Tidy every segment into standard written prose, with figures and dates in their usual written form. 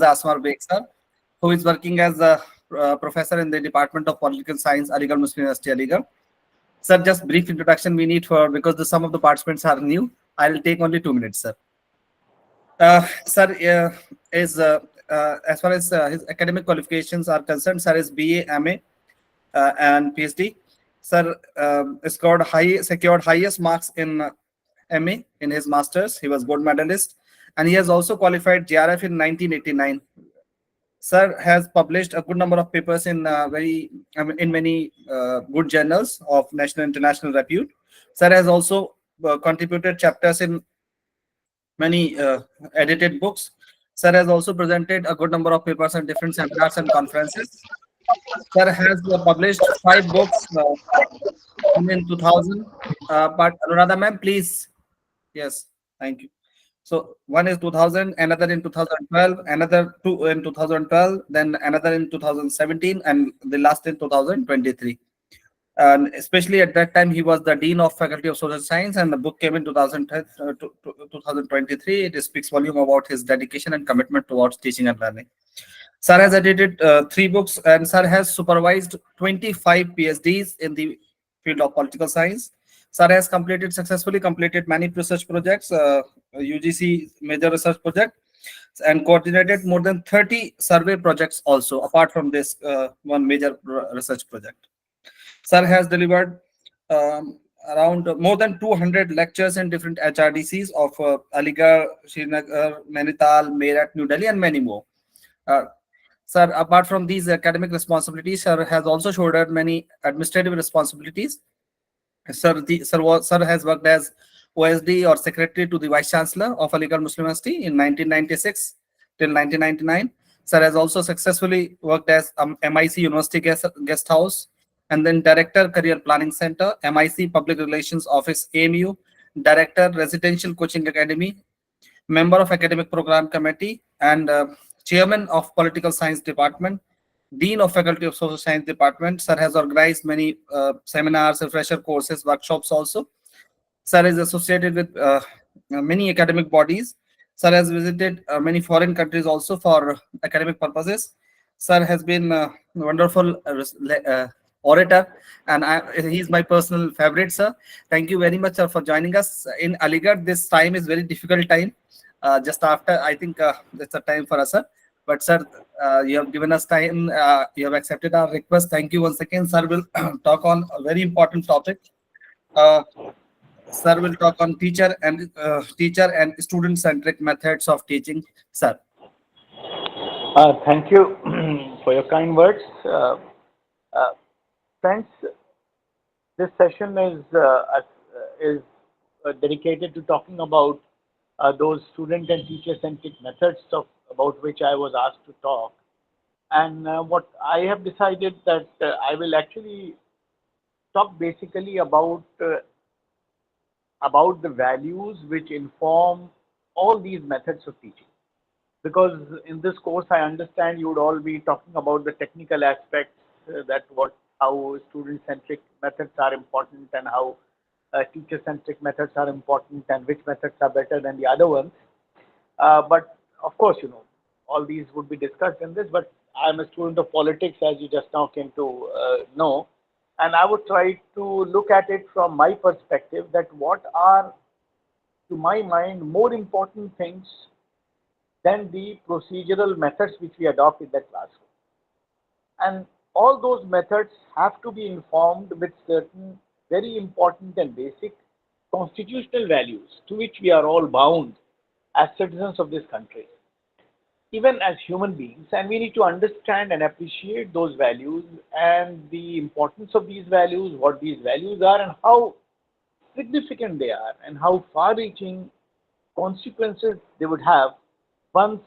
Asmer sir, who is working as a professor in the Department of Political Science, Aligarh Muslim University, Aligarh. Sir, just brief introduction we need for because some of the participants are new. I will take only 2 minutes, sir. Sir is as far as his academic qualifications are concerned, sir is BA, MA, and PhD. Sir secured highest marks in MA in his masters. He was gold medalist, and he has also qualified JRF in 1989. Sir has published a good number of papers in in many good journals of national and international repute. Sir has also contributed chapters in many edited books. Sir has also presented a good number of papers at different seminars and conferences. Sir has published 5 books in 2000. But Anuradha ma'am, please. Yes, thank you. So one is 2000, another in 2012, another two in 2012, then another in 2017, and the last in 2023. And especially at that time, he was the Dean of Faculty of Social Science, and the book came in 2023. It speaks volume about his dedication and commitment towards teaching and learning. Sir has edited 3 books, and Sir has supervised 25 PhDs in the field of political science. Sir has successfully completed many research projects, UGC major research project, and coordinated more than 30 survey projects also, apart from this one major research project. Sir has delivered around more than 200 lectures in different HRDCs of Aligarh, Srinagar, Nainital, Meerut, New Delhi, and many more. Sir, apart from these academic responsibilities, Sir has also shouldered many administrative responsibilities. Sir has worked as OSD or Secretary to the Vice Chancellor of Aligarh Muslim University in 1996 till 1999. Sir has also successfully worked as MIC University Guest House, and then Director Career Planning Center, MIC Public Relations Office, AMU, Director Residential Coaching Academy, Member of Academic Program Committee, and Chairman of Political Science Department, Dean of Faculty of Social Science Department. Sir has organized many seminars, refresher courses, workshops also. Sir is associated with many academic bodies. Sir has visited many foreign countries also for academic purposes. Sir has been a wonderful orator, and he's my personal favorite, sir. Thank you very much, sir, for joining us in Aligarh. This time is very difficult time. Just after, I think that's a time for us, sir. But sir, you have given us time. You have accepted our request. Thank you once again. Sir will talk on a very important topic. Sir will talk on teacher and student-centric methods of teaching. Sir. Thank you for your kind words. Friends, this session is dedicated to talking about those student and teacher-centric methods about which I was asked to talk. And what I have decided that I will actually talk basically about the values which inform all these methods of teaching. Because in this course, I understand you would all be talking about the technical aspects, how student-centric methods are important and how teacher-centric methods are important and which methods are better than the other ones. But of course, all these would be discussed in this, but I'm a student of politics, as you just now came to know. And I would try to look at it from my perspective, that what are, to my mind, more important things than the procedural methods which we adopt in the classroom. And all those methods have to be informed with certain very important and basic constitutional values to which we are all bound as citizens of this country, even as human beings. And we need to understand and appreciate those values and the importance of these values, what these values are and how significant they are and how far-reaching consequences they would have once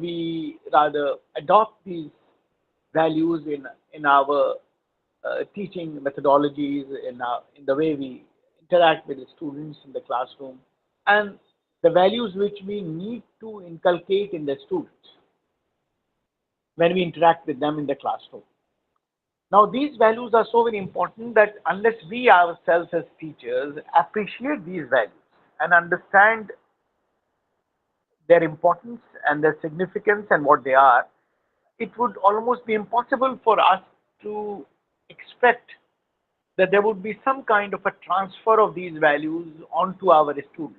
we rather adopt these values in our teaching methodologies, in the way we interact with the students in the classroom, and the values which we need to inculcate in the students when we interact with them in the classroom. Now, these values are so very important that unless we ourselves as teachers appreciate these values and understand their importance and their significance and what they are, it would almost be impossible for us to expect that there would be some kind of a transfer of these values onto our students.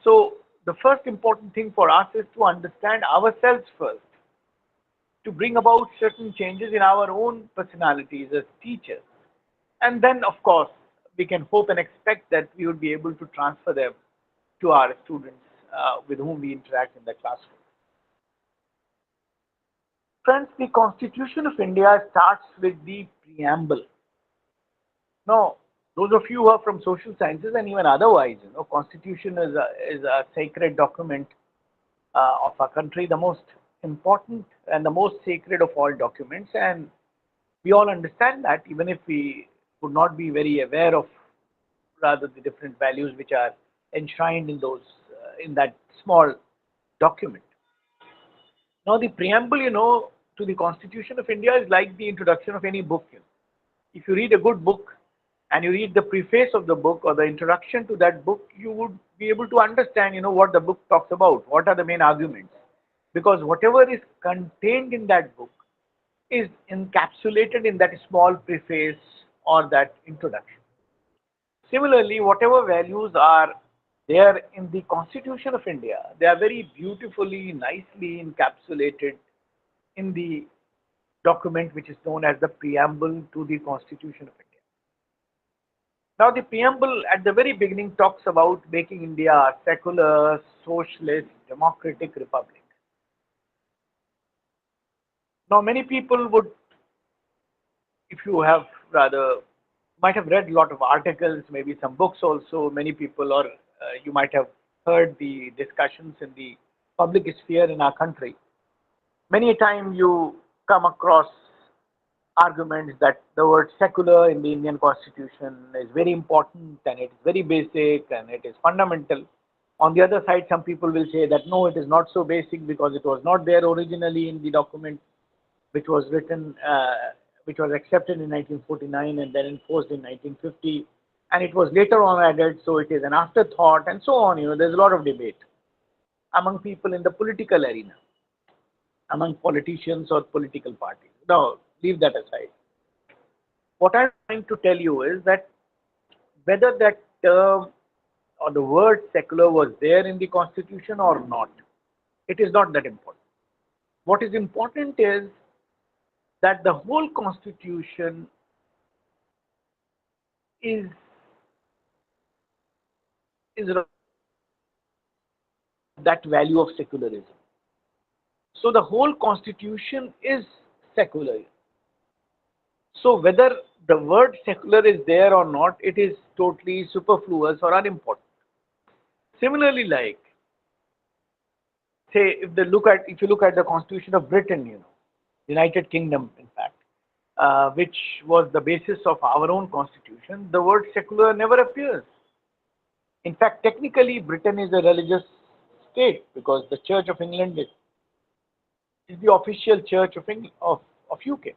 So the first important thing for us is to understand ourselves first, to bring about certain changes in our own personalities as teachers. And then, of course, we can hope and expect that we would be able to transfer them to our students with whom we interact in the classroom. Friends, the Constitution of India starts with the preamble. Now, those of you who are from social sciences and even otherwise, Constitution is a sacred document of our country, the most important and the most sacred of all documents. And we all understand that, even if we would not be very aware of rather the different values which are enshrined in those in that small document. Now, the preamble, to the Constitution of India is like the introduction of any book. If you read a good book and you read the preface of the book or the introduction to that book, you would be able to understand, what the book talks about, what are the main arguments. Because whatever is contained in that book is encapsulated in that small preface or that introduction. Similarly, whatever values are there in the Constitution of India, they are very beautifully, nicely encapsulated in the document which is known as the preamble to the Constitution of India. Now, the preamble at the very beginning talks about making India a secular, socialist, democratic republic. Now, many people would, if you have rather, might have read a lot of articles, maybe some books also, many people, or you might have heard the discussions in the public sphere in our country. Many a time you come across arguments that the word secular in the Indian Constitution is very important and it is very basic and it is fundamental. On the other side, some people will say that no, it is not so basic because it was not there originally in the document which was written, which was accepted in 1949 and then enforced in 1950, and it was later on added, so it is an afterthought, and so on. There's a lot of debate among people in the political arena, among politicians or political parties. Now, leave that aside. What I'm trying to tell you is that whether that term or the word secular was there in the Constitution or not, it is not that important. What is important is that the whole Constitution is that value of secularism. So the whole Constitution is secular. So whether the word secular is there or not, it is totally superfluous or unimportant. Similarly, like, say, if you look at the Constitution of Britain, United Kingdom, in fact, which was the basis of our own Constitution, the word secular never appears. In fact, technically, Britain is a religious state because the Church of England is the official church of UK.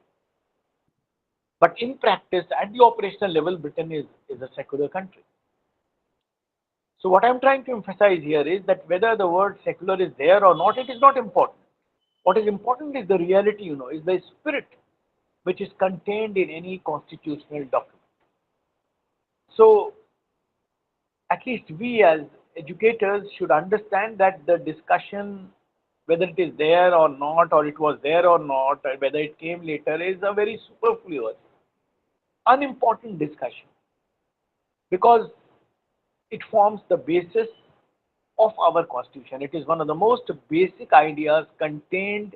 But in practice, at the operational level, Britain is a secular country. So what I'm trying to emphasize here is that whether the word secular is there or not, it is not important. What is important is the reality, is the spirit which is contained in any constitutional document. So at least we as educators should understand that the discussion, whether it is there or not, or it was there or not, or whether it came later, is a very superfluous, unimportant discussion because it forms the basis of our Constitution. It is one of the most basic ideas contained,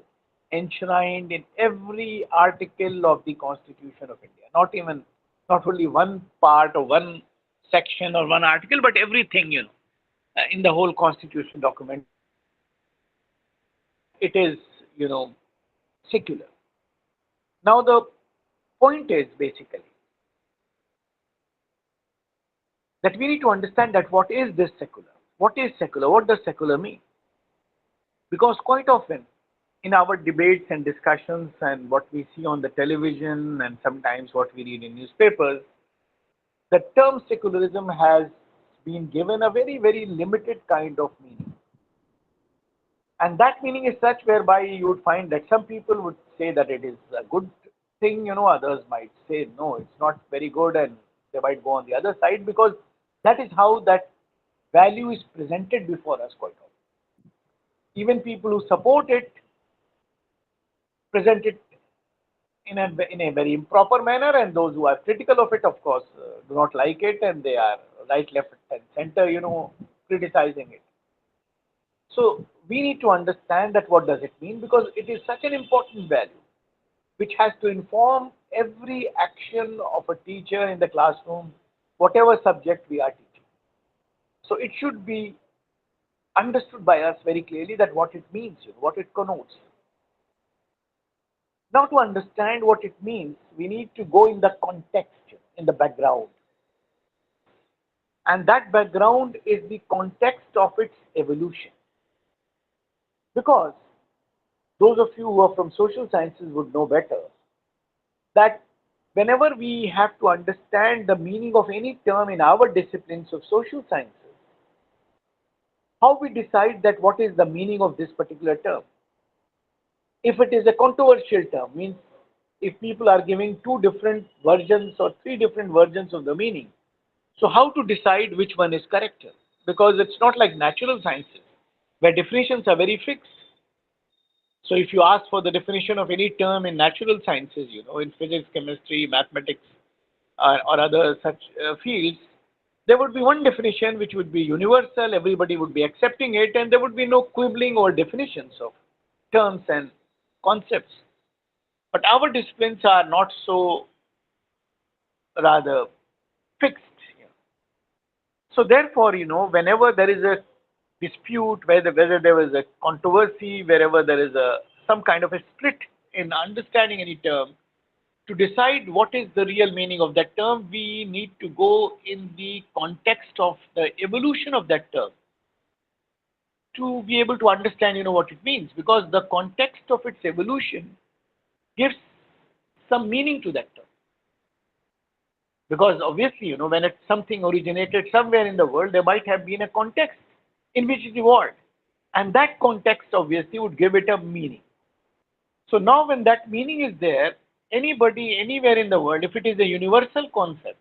enshrined in every article of the Constitution of India. Not only one part or one section or one article, but everything, in the whole Constitution document. It is, secular. Now the point is basically that we need to understand that what is this secular? What is secular? What does secular mean? Because quite often in our debates and discussions and what we see on the television and sometimes what we read in newspapers, the term secularism has been given a very, very limited kind of meaning. And that meaning is such whereby you would find that some people would say that it is a good thing, others might say no, it's not very good, and they might go on the other side because that is how that value is presented before us quite often. Even people who support it present it in a very improper manner, and those who are critical of it, of course, do not like it, and they are right, left, and center, criticizing it. So we need to understand that what does it mean, because it is such an important value which has to inform every action of a teacher in the classroom, whatever subject we are teaching. So it should be understood by us very clearly that what it means, what it connotes. Now, to understand what it means, we need to go in the context, in the background. And that background is the context of its evolution. Because those of you who are from social sciences would know better that whenever we have to understand the meaning of any term in our disciplines of social sciences, how we decide that what is the meaning of this particular term. If it is a controversial term, means if people are giving two different versions or three different versions of the meaning, so how to decide which one is correct? Because it's not like natural sciences, where definitions are very fixed. So if you ask for the definition of any term in natural sciences, in physics, chemistry, mathematics, or other such fields, there would be one definition which would be universal, everybody would be accepting it, and there would be no quibbling or definitions of terms and concepts. But our disciplines are not so rather fixed. So therefore, whenever there is a dispute, whether there is a controversy, wherever there is some kind of a split in understanding any term, to decide what is the real meaning of that term, we need to go in the context of the evolution of that term to be able to understand, what it means, because the context of its evolution gives some meaning to that term. Because obviously, when something originated somewhere in the world, there might have been a context in which it evolved. And that context obviously would give it a meaning. So now when that meaning is there, anybody, anywhere in the world, if it is a universal concept,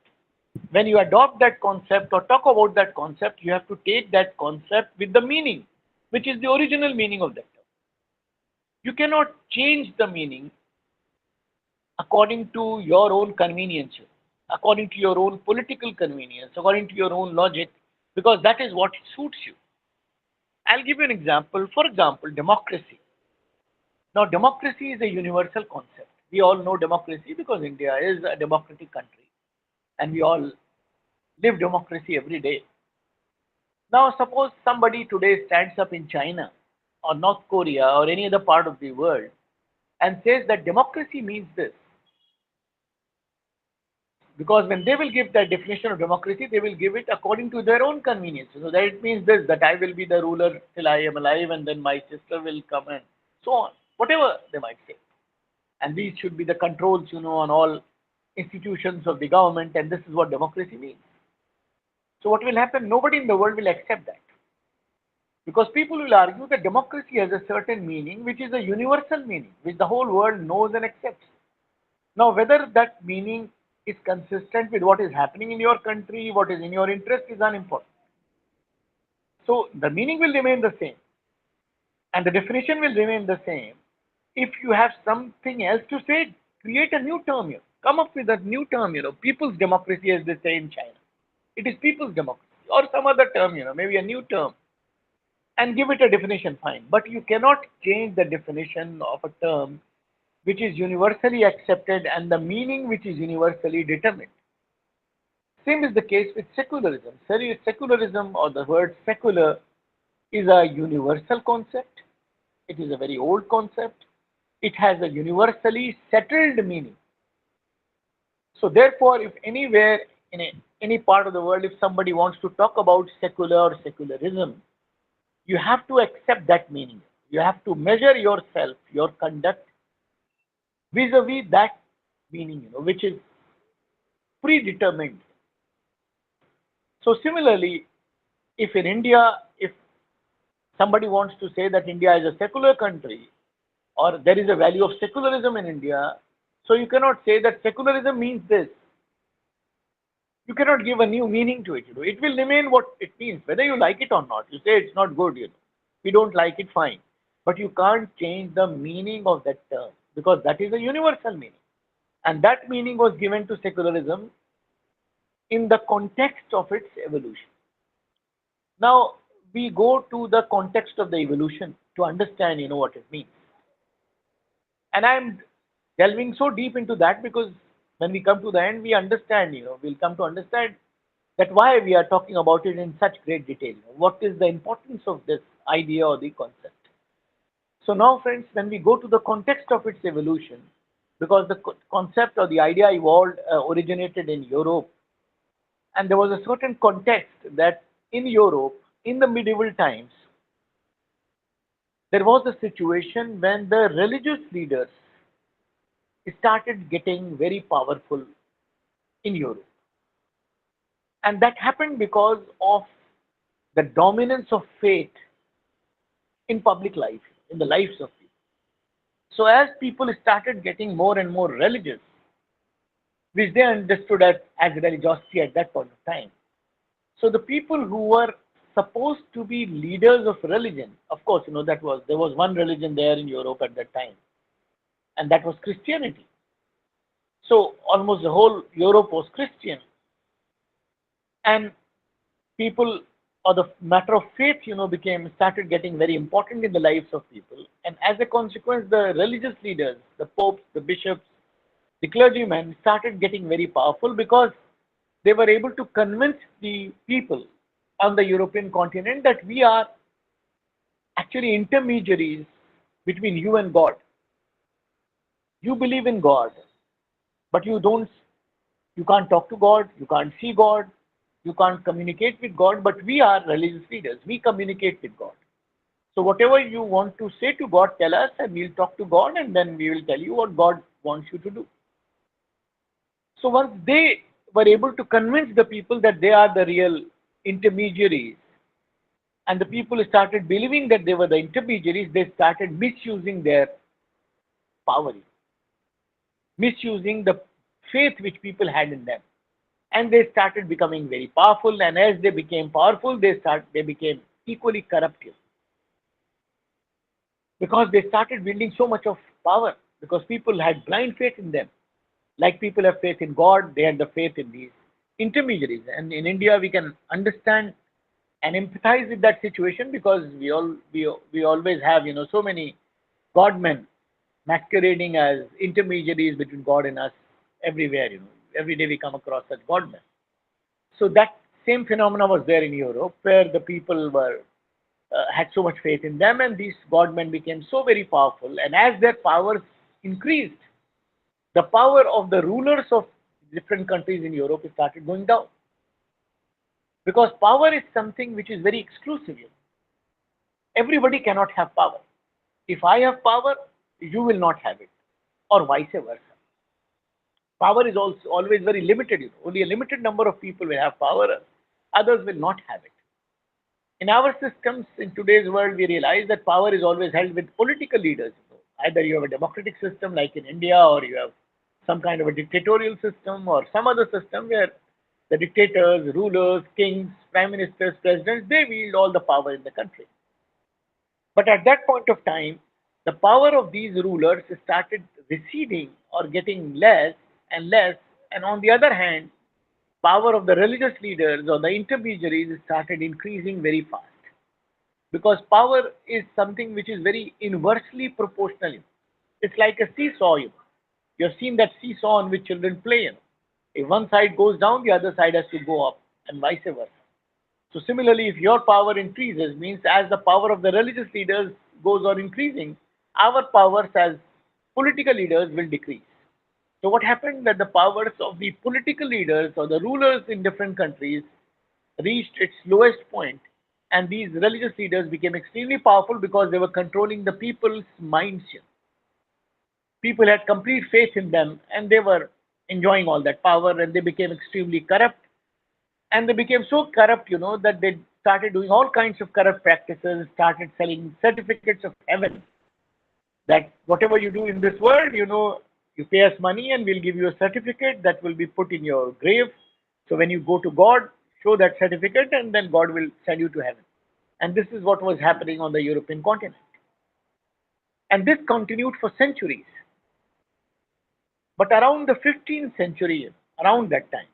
when you adopt that concept or talk about that concept, you have to take that concept with the meaning, which is the original meaning of that term. You cannot change the meaning according to your own convenience, according to your own political convenience, according to your own logic, because that is what suits you. I'll give you an example. For example, democracy. Now, democracy is a universal concept. We all know democracy because India is a democratic country and we all live democracy every day. Now, suppose somebody today stands up in China or North Korea or any other part of the world and says that democracy means this. Because when they will give that definition of democracy, they will give it according to their own convenience. So that it means this, that I will be the ruler till I am alive, and then my sister will come, and so on. Whatever they might say. And these should be the controls, on all institutions of the government, and this is what democracy means. So what will happen? Nobody in the world will accept that. Because people will argue that democracy has a certain meaning, which is a universal meaning, which the whole world knows and accepts. Now, whether that meaning is consistent with what is happening in your country, what is in your interest, is unimportant. So the meaning will remain the same and the definition will remain the same. If you have something else to say, create a new term here. Come up with a new term, people's democracy, as they say in China. It is people's democracy, or some other term, maybe a new term, and give it a definition, fine. But you cannot change the definition of a term which is universally accepted and the meaning which is universally determined. Same is the case with secularism. Secularism, or the word secular, is a universal concept. It is a very old concept. It has a universally settled meaning. So therefore, if anywhere in any part of the world, if somebody wants to talk about secular or secularism, you have to accept that meaning. You have to measure yourself, your conduct, vis-a-vis that meaning, which is predetermined. So similarly, if in India, if Somebody wants to say that India is a secular country or there is a value of secularism in India. So you cannot say that secularism means this. You cannot give a new meaning to it. It will remain what it means, whether you like it or not. You say it's not good. We don't like it, fine. But you can't change the meaning of that term because that is a universal meaning. And that meaning was given to secularism in the context of its evolution. Now, we go to the context of the evolution to understand, what it means. And I'm delving so deep into that because when we come to the end, we understand, we'll come to understand that why we are talking about it in such great detail. What is the importance of this idea or the concept? So now, friends, when we go to the context of its evolution, because the concept or the idea evolved, originated in Europe, and there was a certain context that in Europe, in the medieval times, there was a situation when the religious leaders started getting very powerful in Europe. And that happened because of the dominance of faith in public life, in the lives of people. So as people started getting more and more religious, which they understood as religiosity at that point of time. So the people who were supposed to be leaders of religion, of course, there was one religion there in Europe at that time, and that was Christianity. So almost the whole Europe was Christian, and people or the matter of faith, became started getting very important in the lives of people, and as a consequence, the religious leaders, the popes, the bishops, the clergymen started getting very powerful because they were able to convince the people on the European continent that we are actually intermediaries between you and God. You believe in God, but you can't talk to God, you can't see God, you can't communicate with God, but we are religious leaders. We communicate with God. So whatever you want to say to God, tell us and we'll talk to God and then we will tell you what God wants you to do. So once they were able to convince the people that they are the real intermediaries, and the people started believing that they were the intermediaries, they started misusing their power, misusing the faith which people had in them. And they started becoming very powerful, and as they became powerful, they became equally corruptive. Because they started building so much of power, because people had blind faith in them. Like people have faith in God, they had the faith in these intermediaries. And in India, we can understand and empathize with that situation because we always have so many godmen masquerading as intermediaries between God and us everywhere. Every day we come across such godmen. So that same phenomena was there in Europe, where the people had so much faith in them, and these godmen became so very powerful. And as their powers increased, the power of the rulers of different countries in Europe started going down. Because power is something which is very exclusive. Everybody cannot have power. If I have power, you will not have it, or vice versa. Power is also always very limited. Only a limited number of people will have power, others will not have it. In our systems, in today's world, we realize that power is always held with political leaders. Either you have a democratic system like in India, or you have some kind of a dictatorial system, or some other system where the dictators, rulers, kings, prime ministers, presidents, they wield all the power in the country. But at that point of time, the power of these rulers started receding or getting less and less. And on the other hand, power of the religious leaders or the intermediaries started increasing very fast. Because power is something which is very inversely proportional. It's like a seesaw. You have seen that seesaw on which children play. If one side goes down, the other side has to go up, and vice versa. So similarly, if your power increases, means as the power of the religious leaders goes on increasing, our powers as political leaders will decrease. So what happened that the powers of the political leaders or the rulers in different countries reached its lowest point, and these religious leaders became extremely powerful because they were controlling the people's minds. People had complete faith in them, and they were enjoying all that power, and they became extremely corrupt. And they became so corrupt, that they started doing all kinds of corrupt practices, started selling certificates of heaven, that whatever you do in this world, you pay us money and we'll give you a certificate that will be put in your grave. So when you go to God, show that certificate and then God will send you to heaven. And this is what was happening on the European continent. And this continued for centuries. But around the 15th century, around that time,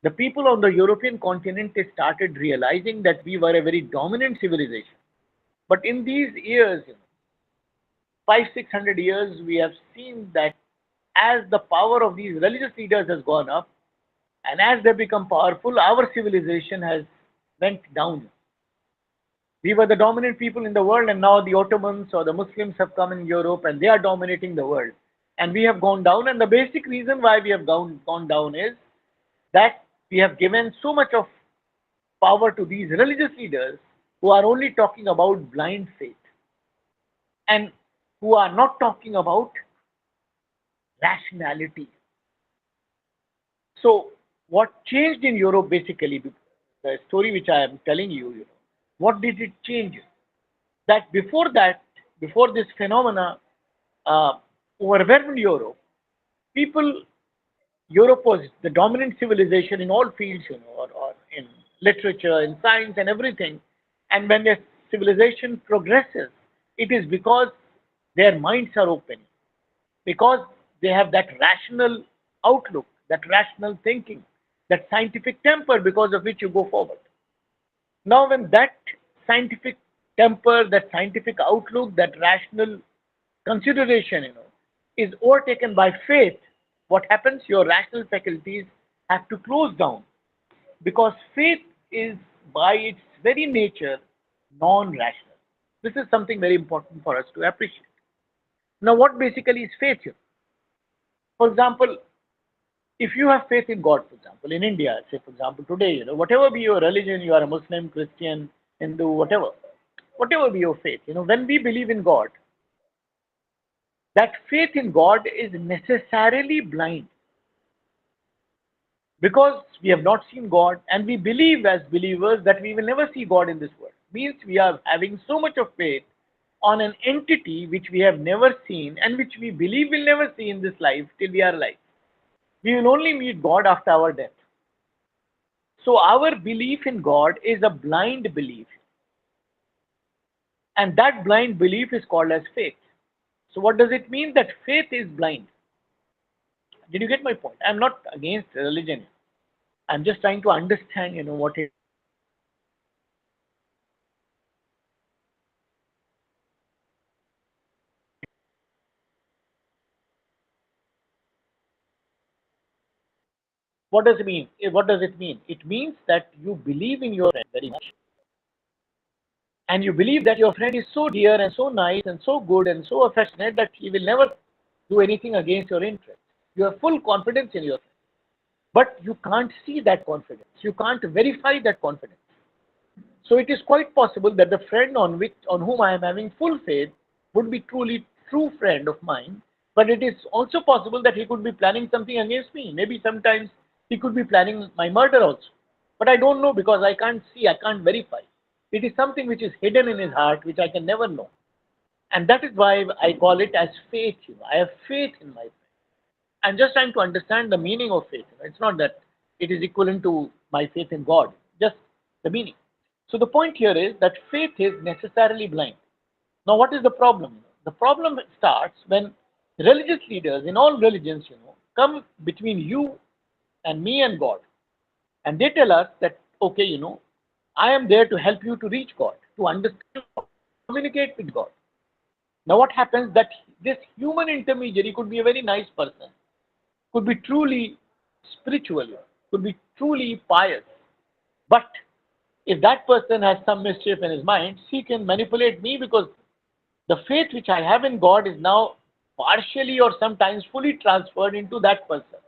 the people on the European continent started realizing that we were a very dominant civilization. But in these years, 500-600 years, we have seen that as the power of these religious leaders has gone up, and as they become powerful, our civilization has went down. We were the dominant people in the world, and now the Ottomans or the Muslims have come in Europe and they are dominating the world. And we have gone down, and the basic reason why we have gone down is that we have given so much of power to these religious leaders who are only talking about blind faith and who are not talking about rationality. So what changed in Europe basically, the story which I am telling you, what did it change? That, before this phenomena overwhelmed Europe, Europe was the dominant civilization in all fields, or in literature, in science, and everything. And when a civilization progresses, it is because their minds are open, because they have that rational outlook, that rational thinking, that scientific temper, because of which you go forward. Now, when that scientific temper, that scientific outlook, that rational consideration, is overtaken by faith, what happens? Your rational faculties have to close down, because faith is, by its very nature, non-rational. This is something very important for us to appreciate. Now, what basically is faith here? For example, if you have faith in God, for example, in India, say for example today, whatever be your religion, you are a Muslim, Christian, Hindu, whatever be your faith, when we believe in God, that faith in God is necessarily blind, because we have not seen God, and we believe as believers that we will never see God in this world. Means we are having so much of faith on an entity which we have never seen and which we believe will never see in this life till we are alive. We will only meet God after our death. So our belief in God is a blind belief. And that blind belief is called as faith. So what does it mean that faith is blind? Did you get my point? I'm not against religion. I'm just trying to understand, what it. What does it mean? What does it mean? It means that you believe in your friend very much. And you believe that your friend is so dear and so nice and so good and so affectionate that he will never do anything against your interest. You have full confidence in your friend. But you can't see that confidence. You can't verify that confidence. So it is quite possible that the friend on whom I am having full faith would be truly true friend of mine. But it is also possible that he could be planning something against me. Maybe sometimes he could be planning my murder also. But I don't know, because I can't see, I can't verify. It is something which is hidden in his heart, which I can never know. And that is why I call it as faith. I have faith in my friend. I'm just trying to understand the meaning of faith. It's not that it is equivalent to my faith in God, just the meaning. So the point here is that faith is necessarily blind. Now, what is the problem? The problem starts when religious leaders in all religions, come between you and me and God. And they tell us that, okay, I am there to help you to reach God, to understand, communicate with God. Now, what happens that this human intermediary could be a very nice person, could be truly spiritual, could be truly pious. But if that person has some mischief in his mind, he can manipulate me, because the faith which I have in God is now partially or sometimes fully transferred into that person.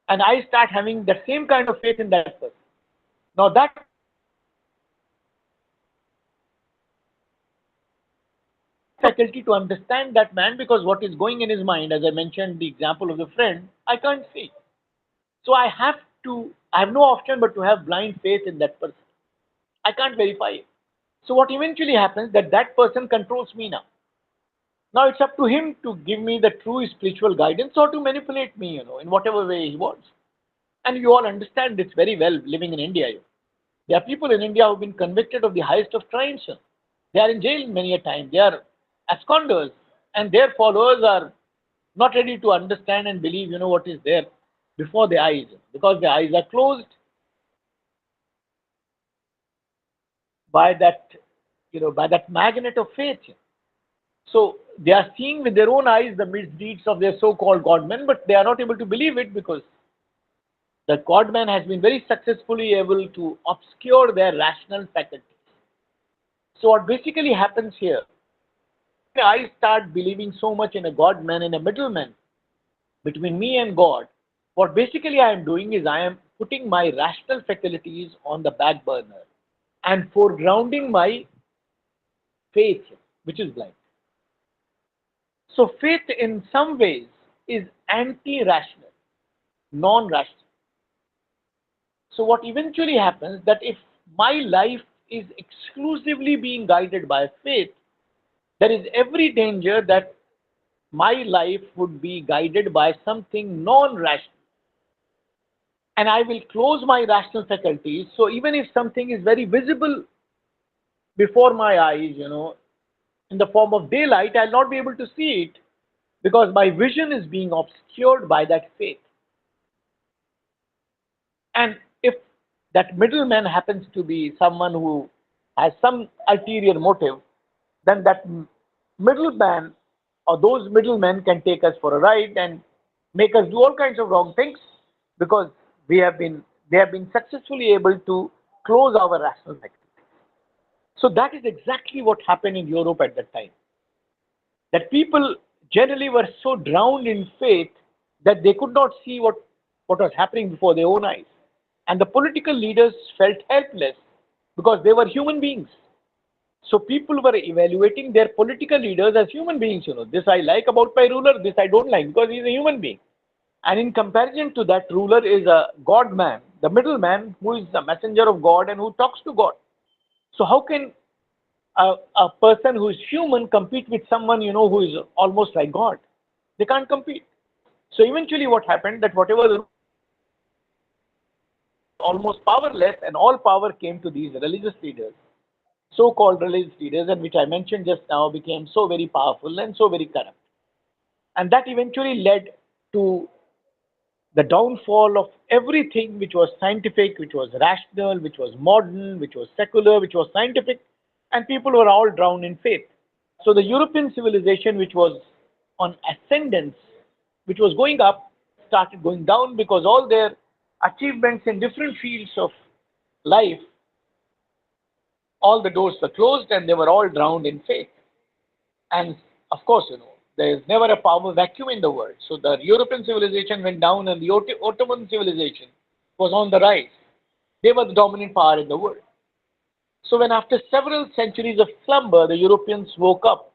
And I start having the same kind of faith in that person. Now that faculty to understand that man, because what is going in his mind, as I mentioned the example of the friend, I can't see. So I have no option but to have blind faith in that person. I can't verify it. So what eventually happens that that person controls me now. Now it's up to him to give me the true spiritual guidance or to manipulate me, in whatever way he wants. And you all understand this very well living in India. There are people in India who have been convicted of the highest of crimes. They are in jail many a time. They are absconders, and their followers are not ready to understand and believe, what is there before their eyes, because their eyes are closed by that, by that magnet of faith. So they are seeing with their own eyes the misdeeds of their so-called godmen, but they are not able to believe it because the godman has been very successfully able to obscure their rational faculties. So what basically happens here, when I start believing so much in a godman, in a middleman between me and God, what basically I am doing is I am putting my rational faculties on the back burner and foregrounding my faith, which is blind. So faith in some ways is anti-rational, non-rational. So what eventually happens that if my life is exclusively being guided by faith, there is every danger that my life would be guided by something non-rational. And I will close my rational faculties. So even if something is very visible before my eyes, in the form of daylight, I'll not be able to see it because my vision is being obscured by that faith. And if that middleman happens to be someone who has some ulterior motive, then that middleman or those middlemen can take us for a ride and make us do all kinds of wrong things because they have been successfully able to close our rational faculties. So that is exactly what happened in Europe at that time. That people generally were so drowned in faith that they could not see what was happening before their own eyes. And the political leaders felt helpless because they were human beings. So people were evaluating their political leaders as human beings. This I like about my ruler, this I don't like because he's a human being. And in comparison to that, ruler is a God man, the middleman who is the messenger of God and who talks to God. So how can a person who is human compete with someone who is almost like God? They can't compete. So eventually, what happened that whatever the almost powerless, and all power came to these religious leaders, so-called religious leaders, and which I mentioned just now, became so very powerful and so very corrupt, and that eventually led to the downfall of everything which was scientific, which was rational, which was modern, which was secular, which was scientific, and people were all drowned in faith. So the European civilization, which was on ascendance, which was going up, started going down because all their achievements in different fields of life, all the doors were closed and they were all drowned in faith. And of course, there is never a power vacuum in the world. So the European civilization went down and the Ottoman civilization was on the rise. They were the dominant power in the world. So when after several centuries of slumber, the Europeans woke up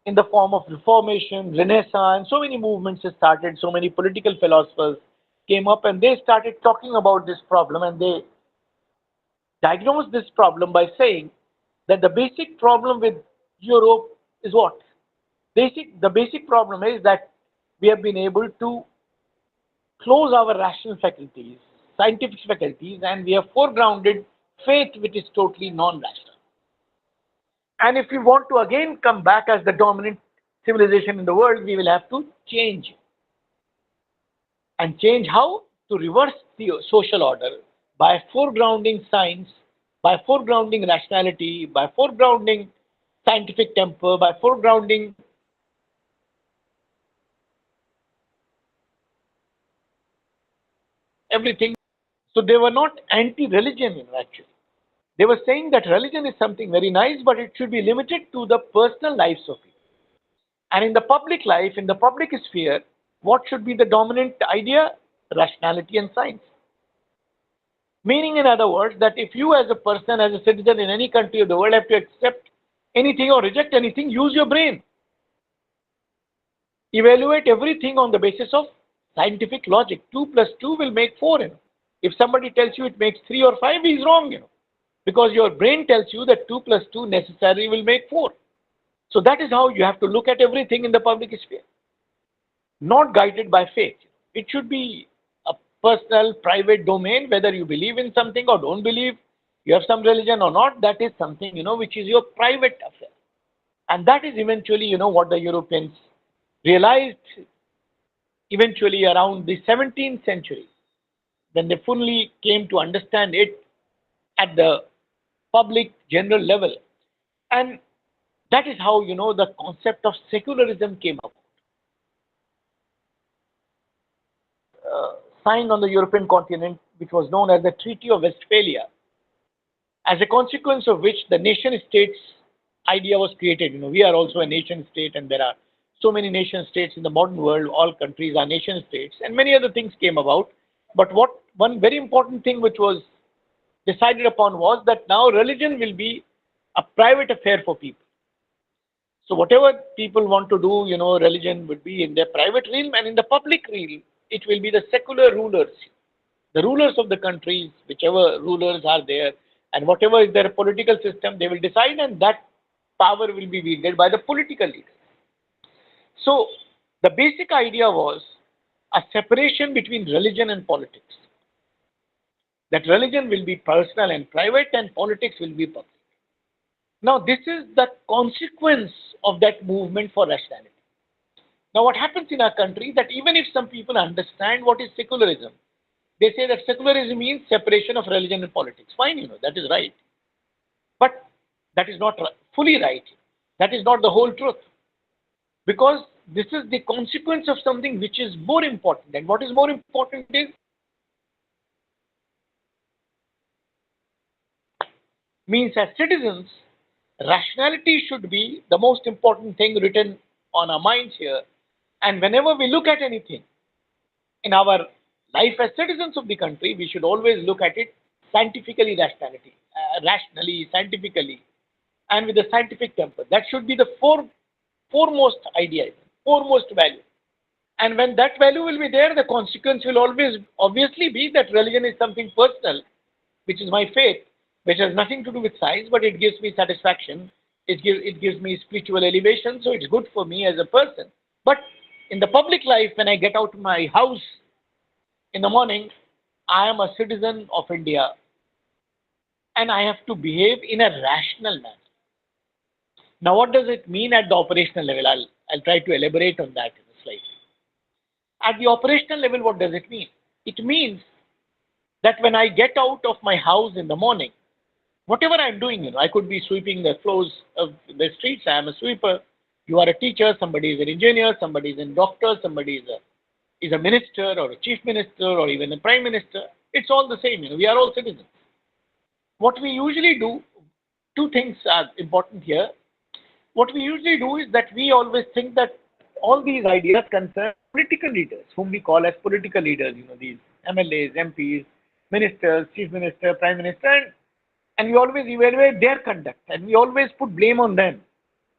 in the form of Reformation, Renaissance, so many movements started, so many political philosophers came up and they started talking about this problem and they diagnosed this problem by saying that the basic problem with Europe is what? The basic problem is that we have been able to close our rational faculties, scientific faculties, and we have foregrounded faith which is totally non-rational. And if we want to again come back as the dominant civilization in the world, we will have to change. And change how? To reverse the social order by foregrounding science, by foregrounding rationality, by foregrounding scientific temper, by foregrounding everything. So they were not anti-religion actually. They were saying that religion is something very nice, but it should be limited to the personal lives of people. And in the public life, in the public sphere, what should be the dominant idea? Rationality and science. Meaning, in other words, that if you as a person, as a citizen in any country of the world have to accept anything or reject anything, use your brain. Evaluate everything on the basis of scientific logic. 2 plus 2 will make 4. If somebody tells you it makes 3 or 5, he's wrong. because your brain tells you that 2 plus 2 necessarily will make 4. So that is how you have to look at everything in the public sphere, not guided by faith. It should be a personal, private domain, whether you believe in something or don't believe, you have some religion or not, that is something, which is your private affair. And that is eventually, what the Europeans realized eventually around the 17th century, when they fully came to understand it at the public general level. And that is how, the concept of secularism came up. Signed on the European continent, which was known as the Treaty of Westphalia, as a consequence of which the nation states idea was created. We are also a nation state, and there are so many nation states in the modern world. All countries are nation states, and many other things came about. But one very important thing which was decided upon was that now religion will be a private affair for people. So whatever people want to do, religion would be in their private realm, and in the public realm, it will be the secular rulers, the rulers of the countries, whichever rulers are there, and whatever is their political system, they will decide, and that power will be wielded by the political leaders. So the basic idea was a separation between religion and politics. That religion will be personal and private, and politics will be public. Now, this is the consequence of that movement for rationality. Now, what happens in our country, that even if some people understand what is secularism, they say that secularism means separation of religion and politics. Fine, that is right. But that is not fully right. That is not the whole truth. Because this is the consequence of something which is more important. And what is more important is, means as citizens, rationality should be the most important thing written on our minds here. And whenever we look at anything in our life as citizens of the country, we should always look at it scientifically, rationally, scientifically, and with a scientific temper. That should be the foremost idea, foremost value. And when that value will be there, the consequence will always obviously be that religion is something personal, which is my faith, which has nothing to do with science, but it gives me satisfaction. It gives me spiritual elevation, so it's good for me as a person. But in the public life, when I get out of my house in the morning, I am a citizen of India, and I have to behave in a rational manner. Now, what does it mean at the operational level? I'll try to elaborate on that in a slide. At the operational level, what does it mean? It means that when I get out of my house in the morning, whatever I'm doing, I could be sweeping the floors of the streets. I am a sweeper. You are a teacher. Somebody is an engineer. Somebody is a doctor. Somebody is a minister or a chief minister or even a prime minister. It's all the same. We are all citizens. What we usually do, two things are important here. What we usually do is that we always think that all these ideas concern political leaders, whom we call as political leaders, these MLAs, MPs, ministers, chief minister, prime minister, and we always evaluate their conduct, and we always put blame on them,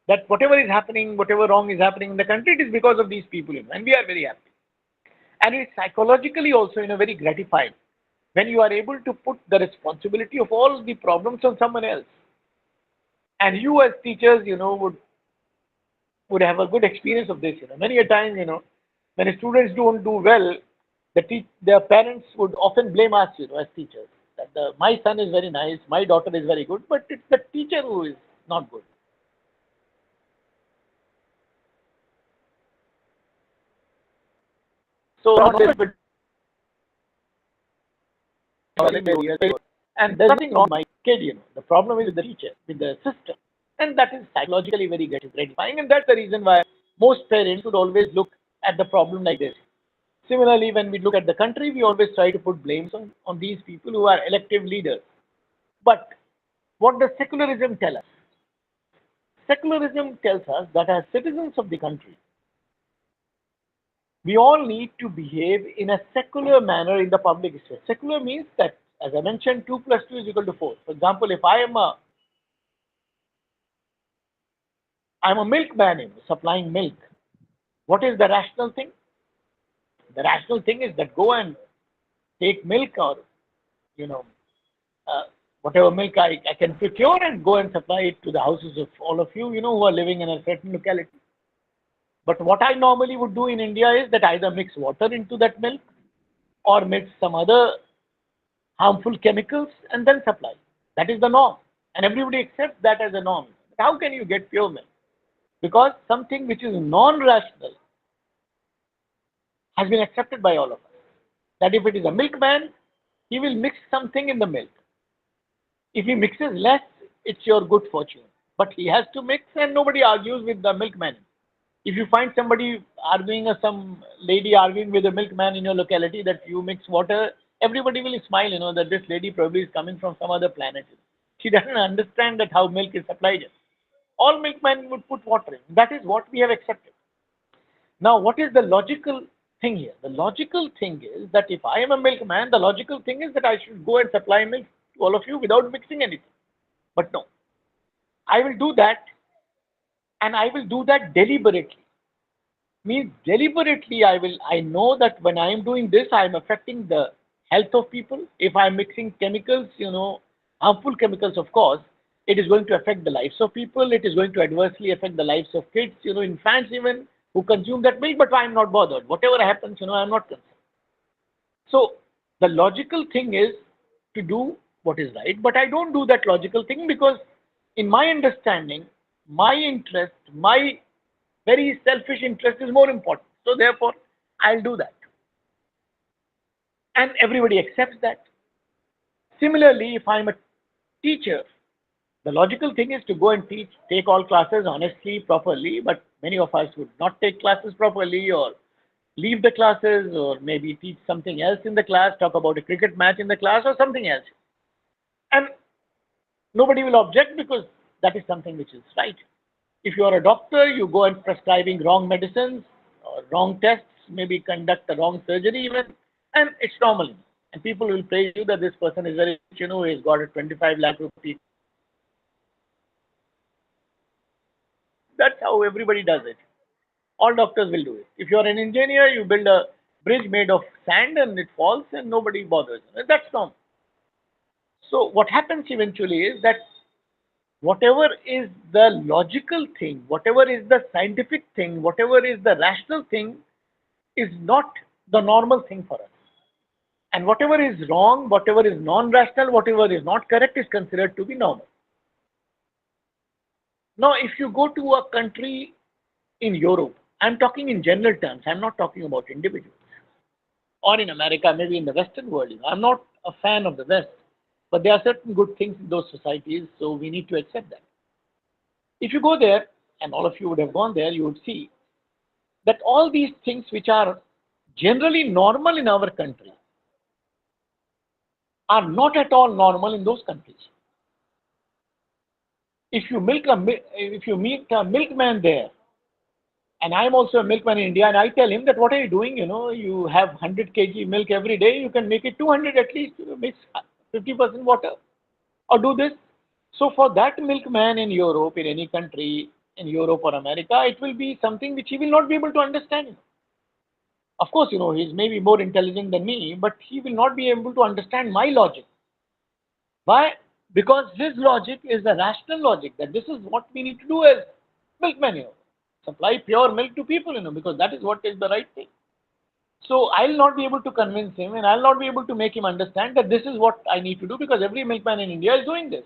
that whatever is happening, whatever wrong is happening in the country, it is because of these people, and we are very happy. And it's psychologically also, very gratifying when you are able to put the responsibility of all the problems on someone else. And you as teachers, would have a good experience of this. Many a time, when students don't do well, their parents would often blame us, as teachers. That my son is very nice, my daughter is very good, but it's the teacher who is not good. So, and there's nothing wrong with my kid. The problem is with the teacher, with the system. And that is psychologically very gratifying. And that's the reason why most parents would always look at the problem like this. Similarly, when we look at the country, we always try to put blames on these people who are elective leaders. But what does secularism tell us? Secularism tells us that as citizens of the country, we all need to behave in a secular manner in the public sphere. Secular means that, as I mentioned, 2 plus 2 is equal to 4. For example, if I'm a milkman supplying milk, what is the rational thing? The rational thing is that go and take milk, or, uh, whatever milk I can procure and go and supply it to the houses of all of you, who are living in a certain locality. But what I normally would do in India is that either mix water into that milk or mix some other harmful chemicals and then supply. That is the norm. And everybody accepts that as a norm. How can you get pure milk? Because something which is non-rational has been accepted by all of us. That if it is a milkman, he will mix something in the milk. If he mixes less, it's your good fortune. But he has to mix and nobody argues with the milkman. If you find somebody arguing or some lady arguing with a milkman in your locality that you mix water, everybody will smile, that this lady probably is coming from some other planet. She doesn't understand that how milk is supplied. All milkmen would put water in. That is what we have accepted. Now, what is the logical thing here? The logical thing is that if I am a milkman, the logical thing is that I should go and supply milk to all of you without mixing anything. But no, I will do that, and I will do that deliberately. Means deliberately I know that when I am doing this, I am affecting the health of people. If I am mixing chemicals, harmful chemicals, of course, it is going to affect the lives of people. It is going to adversely affect the lives of kids, infants even, who consume that milk, but I am not bothered. Whatever happens, I am not concerned. So the logical thing is to do what is right, but I don't do that logical thing because in my understanding, my interest, my very selfish interest is more important. So therefore, I'll do that. And everybody accepts that. Similarly, if I'm a teacher, the logical thing is to go and teach, take all classes honestly, properly, but many of us would not take classes properly or leave the classes or maybe teach something else in the class, talk about a cricket match in the class or something else. And nobody will object because that is something which is right. If you are a doctor, you go and prescribing wrong medicines or wrong tests, maybe conduct a wrong surgery even, and it's normal. And people will praise you that this person is very rich, he's got a 25 lakh rupee. That's how everybody does it. All doctors will do it. If you are an engineer, you build a bridge made of sand and it falls and nobody bothers. That's normal. So what happens eventually is that whatever is the logical thing, whatever is the scientific thing, whatever is the rational thing is not the normal thing for us. And whatever is wrong, whatever is non-rational, whatever is not correct is considered to be normal. Now, if you go to a country in Europe, I'm talking in general terms, I'm not talking about individuals. Or in America, maybe in the Western world. I'm not a fan of the West, but there are certain good things in those societies, so we need to accept that. If you go there, and all of you would have gone there, you would see that all these things which are generally normal in our country are not at all normal in those countries. If you meet a milkman there, and I'm also a milkman in India, and I tell him that what are you doing? You have 100 kg milk every day, you can make it 200 at least, mix 50% water, or do this. So for that milkman in Europe, in any country, in Europe or America, it will be something which he will not be able to understand. Of course, he's maybe more intelligent than me, but he will not be able to understand my logic. Why? Because his logic is the rational logic, that this is what we need to do as milkmen, supply pure milk to people, because that is what is the right thing. So I'll not be able to convince him and I'll not be able to make him understand that this is what I need to do because every milkman in India is doing this.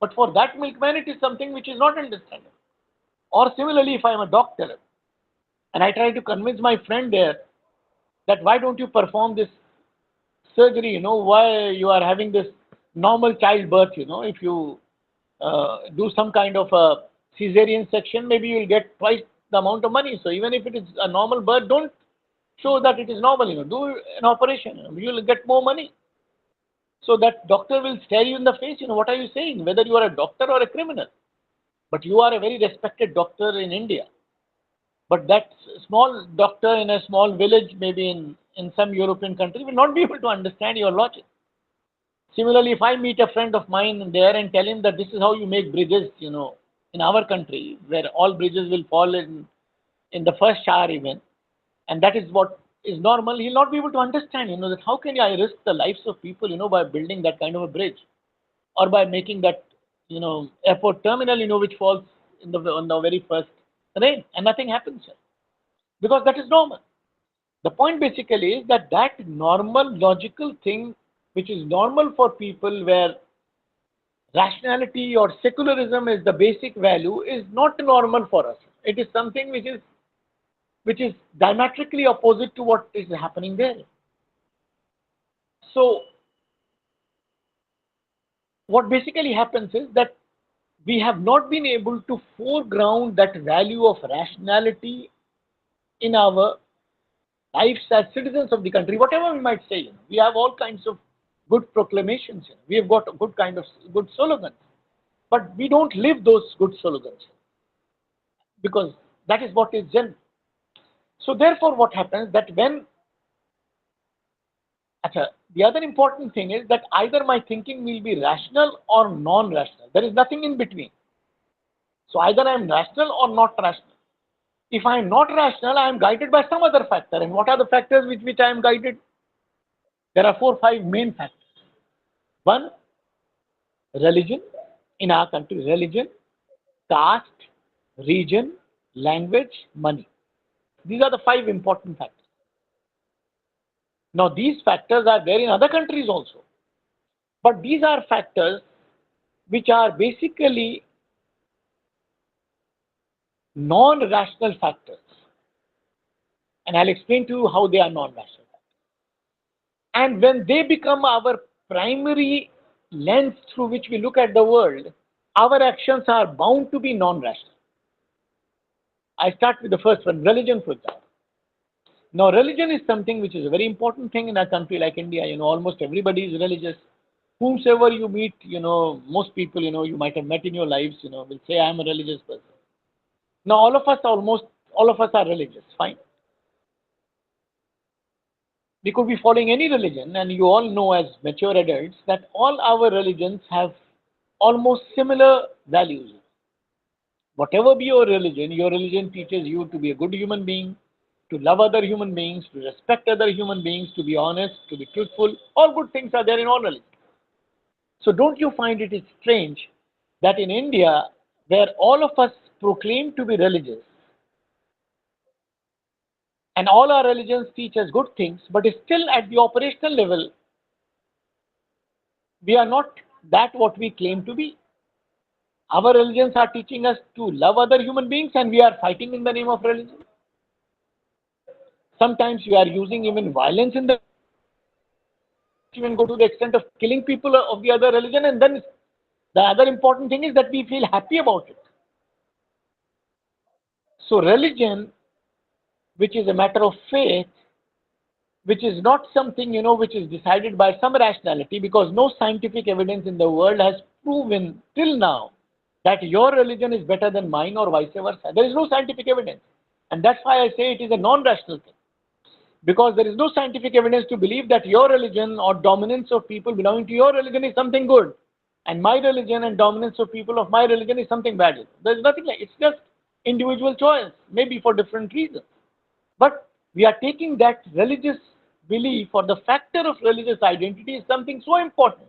But for that milkman, it is something which is not understandable. Or similarly, if I'm a doctor and I try to convince my friend there that why don't you perform this surgery, why you are having this normal childbirth, if you do some kind of a cesarean section, maybe you will get twice the amount of money. So even if it is a normal birth, don't show that it is normal, do an operation, you will get more money. So that doctor will stare you in the face, what are you saying, whether you are a doctor or a criminal. But you are a very respected doctor in India. But that small doctor in a small village, maybe in some European country, will not be able to understand your logic. Similarly, if I meet a friend of mine there and tell him that this is how you make bridges, in our country, where all bridges will fall in the first shower even, and that is what is normal, he'll not be able to understand, that how can I risk the lives of people, by building that kind of a bridge. or by making that, airport terminal, which falls in the on the very first rain, and nothing happens, sir, because that is normal. The point basically is that that normal logical thing, which is normal for people, where rationality or secularism is the basic value, is not normal for us. It is something which is diametrically opposite to what is happening there. So what basically happens is that we have not been able to foreground that value of rationality in our lives as citizens of the country. Whatever we might say, we have all kinds of good proclamations, we have got a good kind of good slogans, but we don't live those good slogans because that is what is general. So therefore, what happens that when the other important thing is that either my thinking will be rational or non-rational. There is nothing in between. So either I am rational or not rational. If I am not rational, I am guided by some other factor. And what are the factors with which I am guided? There are 4 or 5 main factors. One, religion. In our country, religion, caste, region, language, money. These are the 5 important factors. Now, these factors are there in other countries also. But these are factors which are basically non-rational factors. And I'll explain to you how they are non-rational factors. And when they become our primary lens through which we look at the world, our actions are bound to be non-rational. I start with the first one, religion, for example. Now, religion is something which is a very important thing in a country like India. Almost everybody is religious. Whomsoever you meet, most people, you might have met in your lives, will say, I am a religious person. Now, almost all of us are religious, fine. We could be following any religion, and you all know as mature adults that all our religions have almost similar values. Whatever be your religion teaches you to be a good human being, to love other human beings, to respect other human beings, to be honest, to be truthful. All good things are there in all religions. So don't you find it is strange that in India, where all of us proclaim to be religious, and all our religions teach us good things, but still at the operational level, we are not that what we claim to be. Our religions are teaching us to love other human beings, and we are fighting in the name of religion. Sometimes we are using even violence in the even go to the extent of killing people of the other religion, and then the other important thing is that we feel happy about it. So religion, which is a matter of faith, which is not something which is decided by some rationality, because no scientific evidence in the world has proven till now that your religion is better than mine or vice versa. There is no scientific evidence, and that's why I say it is a non-rational thing, because there is no scientific evidence to believe that your religion or dominance of people belonging to your religion is something good, and my religion and dominance of people of my religion is something bad. There's nothing like it's just individual choice, maybe for different reasons. But we are taking that religious belief or the factor of religious identity is something so important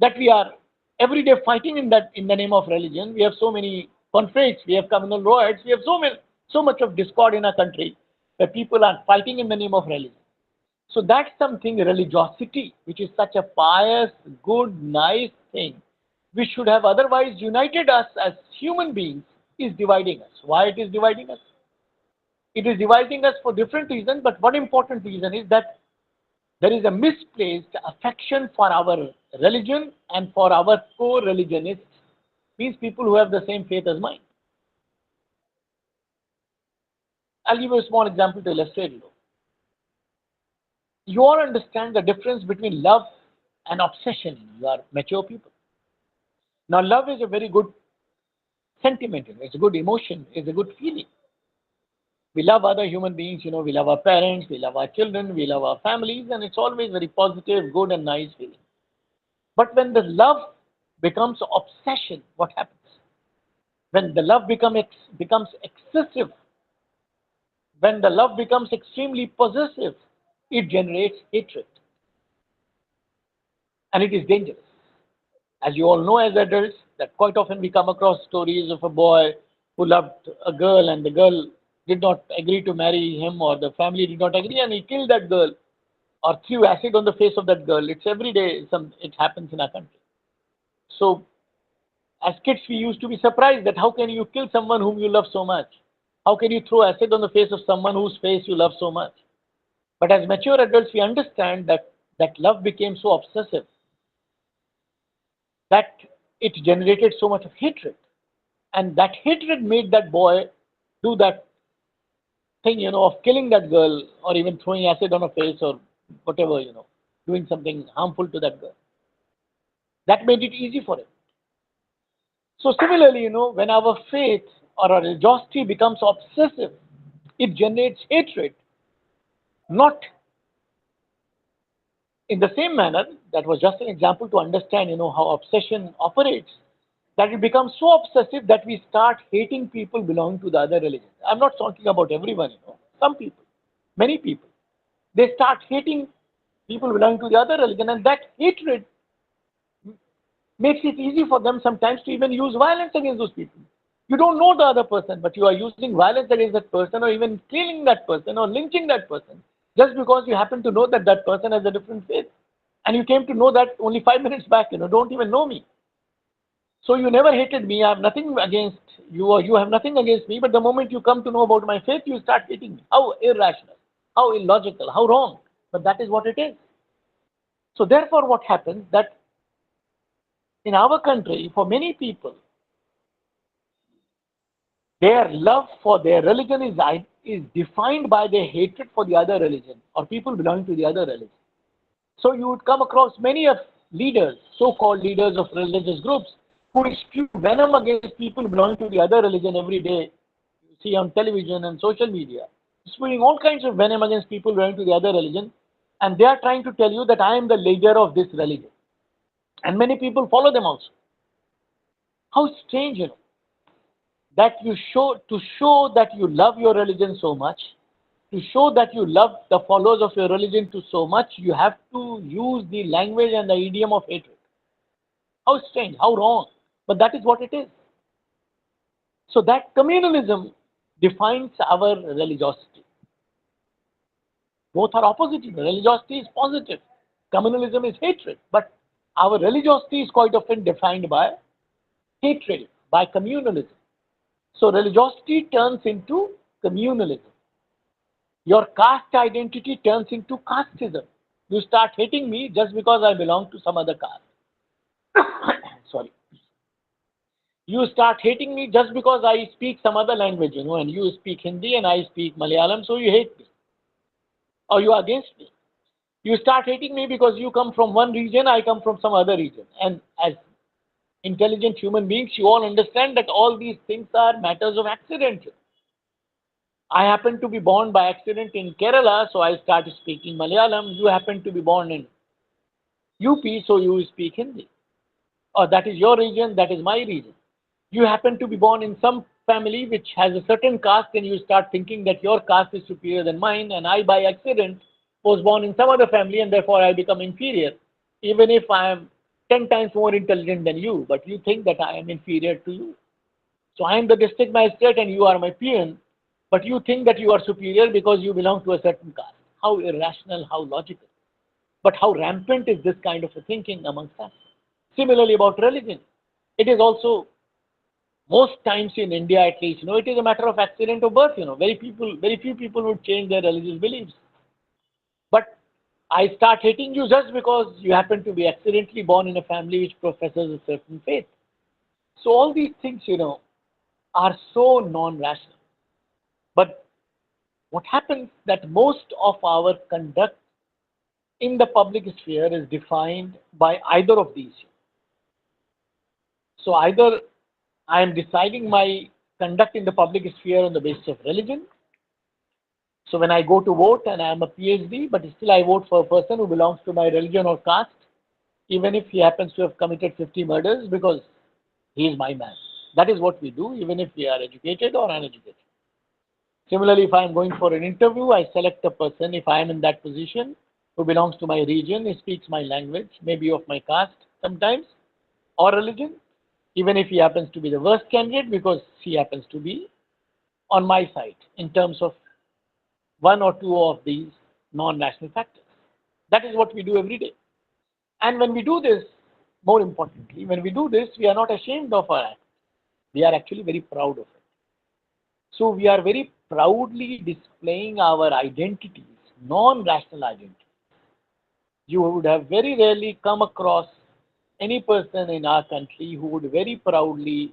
that we are every day fighting in the name of religion. We have so many conflicts, we have communal riots, we have so much of discord in our country that people are fighting in the name of religion. So that's something, religiosity, which is such a pious, good, nice thing, which should have otherwise united us as human beings, is dividing us. Why it is dividing us? It is dividing us for different reasons, but one important reason is that there is a misplaced affection for our religion and for our co-religionists, means people who have the same faith as mine. I'll give you a small example to illustrate it. You all understand the difference between love and obsession. You are mature people. Now, love is a very good sentiment. It's a good emotion. It's a good feeling. We love other human beings. We love our parents. We love our children. We love our families. And it's always very positive, good, and nice feeling. But when the love becomes obsession, what happens? When the love becomes excessive, when the love becomes extremely possessive, it generates hatred. And it is dangerous. As you all know as adults, that quite often we come across stories of a boy who loved a girl and the girl did not agree to marry him, or the family did not agree, and he killed that girl or threw acid on the face of that girl. It's every day, it happens in our country. So as kids, we used to be surprised that how can you kill someone whom you love so much? How can you throw acid on the face of someone whose face you love so much? But as mature adults, we understand that that love became so obsessive that it generated so much of hatred. And that hatred made that boy do that thing, of killing that girl or even throwing acid on her face or whatever, doing something harmful to that girl. That made it easy for him. So similarly, when our faith or our religiosity becomes obsessive, it generates hatred. Not in the same manner, that was just an example to understand, how obsession operates, that it becomes so obsessive that we start hating people belonging to the other religion. I'm not talking about everyone, some people, many people. They start hating people belonging to the other religion, and that hatred makes it easy for them sometimes to even use violence against those people. You don't know the other person, but you are using violence against that person, or even killing that person, or lynching that person, just because you happen to know that that person has a different faith. And you came to know that only 5 minutes back, don't even know me. So you never hated me. I have nothing against you, or you have nothing against me. But the moment you come to know about my faith, you start hating me. How irrational, how illogical, how wrong. But that is what it is. So therefore, what happens that in our country, for many people, their love for their religion is defined by their hatred for the other religion or people belonging to the other religion. So you would come across many of leaders, so-called leaders of religious groups, who spew venom against people belonging to the other religion every day. You see on television and social media, spewing all kinds of venom against people belonging to the other religion, and they are trying to tell you that I am the leader of this religion. And many people follow them also. How strange, that you show that you love your religion so much, to show that you love the followers of your religion to so much, you have to use the language and the idiom of hatred. How strange, how wrong, but that is what it is. So that communalism defines our religiosity. Both are opposite. Religiosity is positive, communalism is hatred, but our religiosity is quite often defined by hatred, by communalism. So religiosity turns into communalism. Your caste identity turns into casteism. You start hating me just because I belong to some other caste. Sorry. You start hating me just because I speak some other language, and you speak Hindi and I speak Malayalam, so you hate me. Or you are against me. You start hating me because you come from one region, I come from some other region. And as intelligent human beings, you all understand that all these things are matters of accident. I happen to be born by accident in Kerala, so I started speaking Malayalam. You happen to be born in UP, so you speak Hindi. Or that is your region, that is my region. You happen to be born in some family which has a certain caste, and you start thinking that your caste is superior than mine, and I by accident was born in some other family, and therefore I become inferior, even if I am 10 times more intelligent than you, but you think that I am inferior to you. So I am the district magistrate and you are my peon, but you think that you are superior because you belong to a certain caste. How irrational, how logical. But how rampant is this kind of a thinking amongst us? Similarly about religion. It is also, most times in India at least, it is a matter of accident of birth. Very few people would change their religious beliefs. But I start hating you just because you happen to be accidentally born in a family which professes a certain faith. So all these things, are so non-rational. But what happens that most of our conduct in the public sphere is defined by either of these. So either I am deciding my conduct in the public sphere on the basis of religion. So when I go to vote and I am a PhD, but still I vote for a person who belongs to my religion or caste, even if he happens to have committed 50 murders, because he is my man. That is what we do, even if we are educated or uneducated. Similarly, if I am going for an interview, I select a person, if I am in that position, who belongs to my region, he speaks my language, maybe of my caste sometimes, or religion, even if he happens to be the worst candidate because he happens to be on my side in terms of one or two of these non-national factors. That is what we do every day. And when we do this, more importantly, when we do this, we are not ashamed of our act. We are actually very proud of it. So we are very proudly displaying our identities, non-rational identities. You would have very rarely come across any person in our country who would very proudly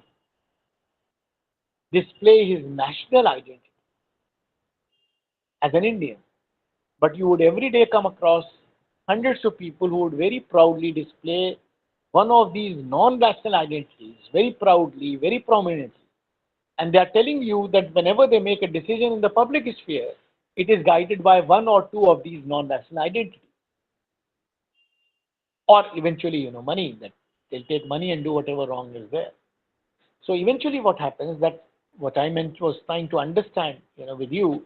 display his national identity as an Indian. But you would every day come across hundreds of people who would very proudly display one of these non-national identities very proudly, very prominently. And they are telling you that whenever they make a decision in the public sphere, it is guided by one or two of these non-national identities. Or eventually, money, that they'll take money and do whatever wrong is there. So eventually what happens, that what I meant was trying to understand, with you,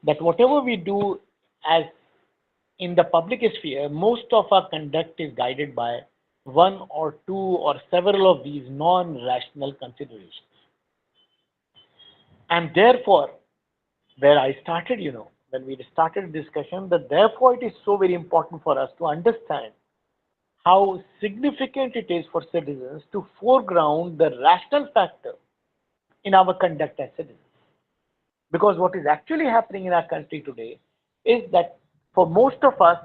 that whatever we do as in the public sphere, most of our conduct is guided by one or two or several of these non-rational considerations. And therefore, where I started, when we started the discussion, that therefore it is so very important for us to understand how significant it is for citizens to foreground the rational factor in our conduct as citizens. Because what is actually happening in our country today is that for most of us,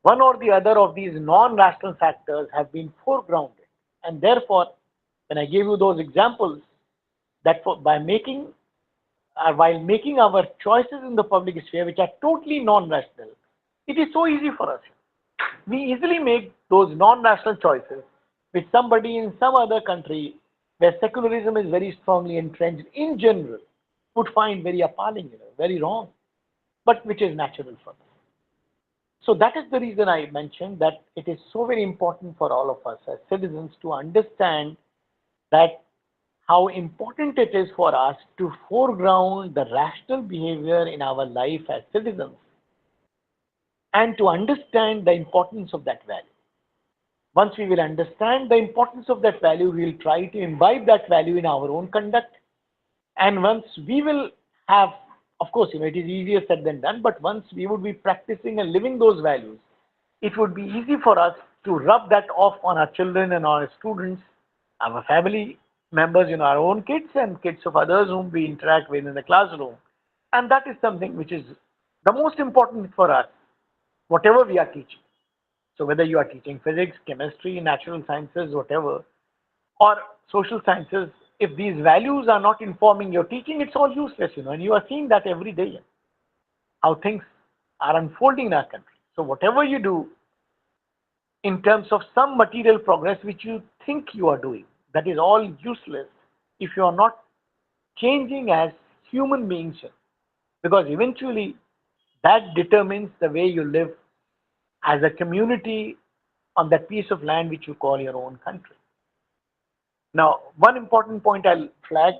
one or the other of these non-rational factors have been foregrounded. And therefore, when I gave you those examples, that by making, while making our choices in the public sphere, which are totally non-rational, it is so easy for us. We easily make those non-national choices with somebody in some other country where secularism is very strongly entrenched in general would find very appalling, very wrong, but which is natural for us. So that is the reason I mentioned that it is so very important for all of us as citizens to understand that how important it is for us to foreground the rational behavior in our life as citizens and to understand the importance of that value. Once we will understand the importance of that value, we will try to imbibe that value in our own conduct. And once we will have, of course, it is easier said than done, but once we would be practicing and living those values, it would be easy for us to rub that off on our children and our students, our family members, our own kids and kids of others whom we interact with in the classroom. And that is something which is the most important for us, whatever we are teaching. So whether you are teaching physics, chemistry, natural sciences, whatever, or social sciences, if these values are not informing your teaching, it's all useless, and you are seeing that every day, how things are unfolding in our country. So whatever you do in terms of some material progress which you think you are doing, that is all useless if you are not changing as human beings, because eventually that determines the way you live as a community on that piece of land which you call your own country. Now, one important point I'll flag,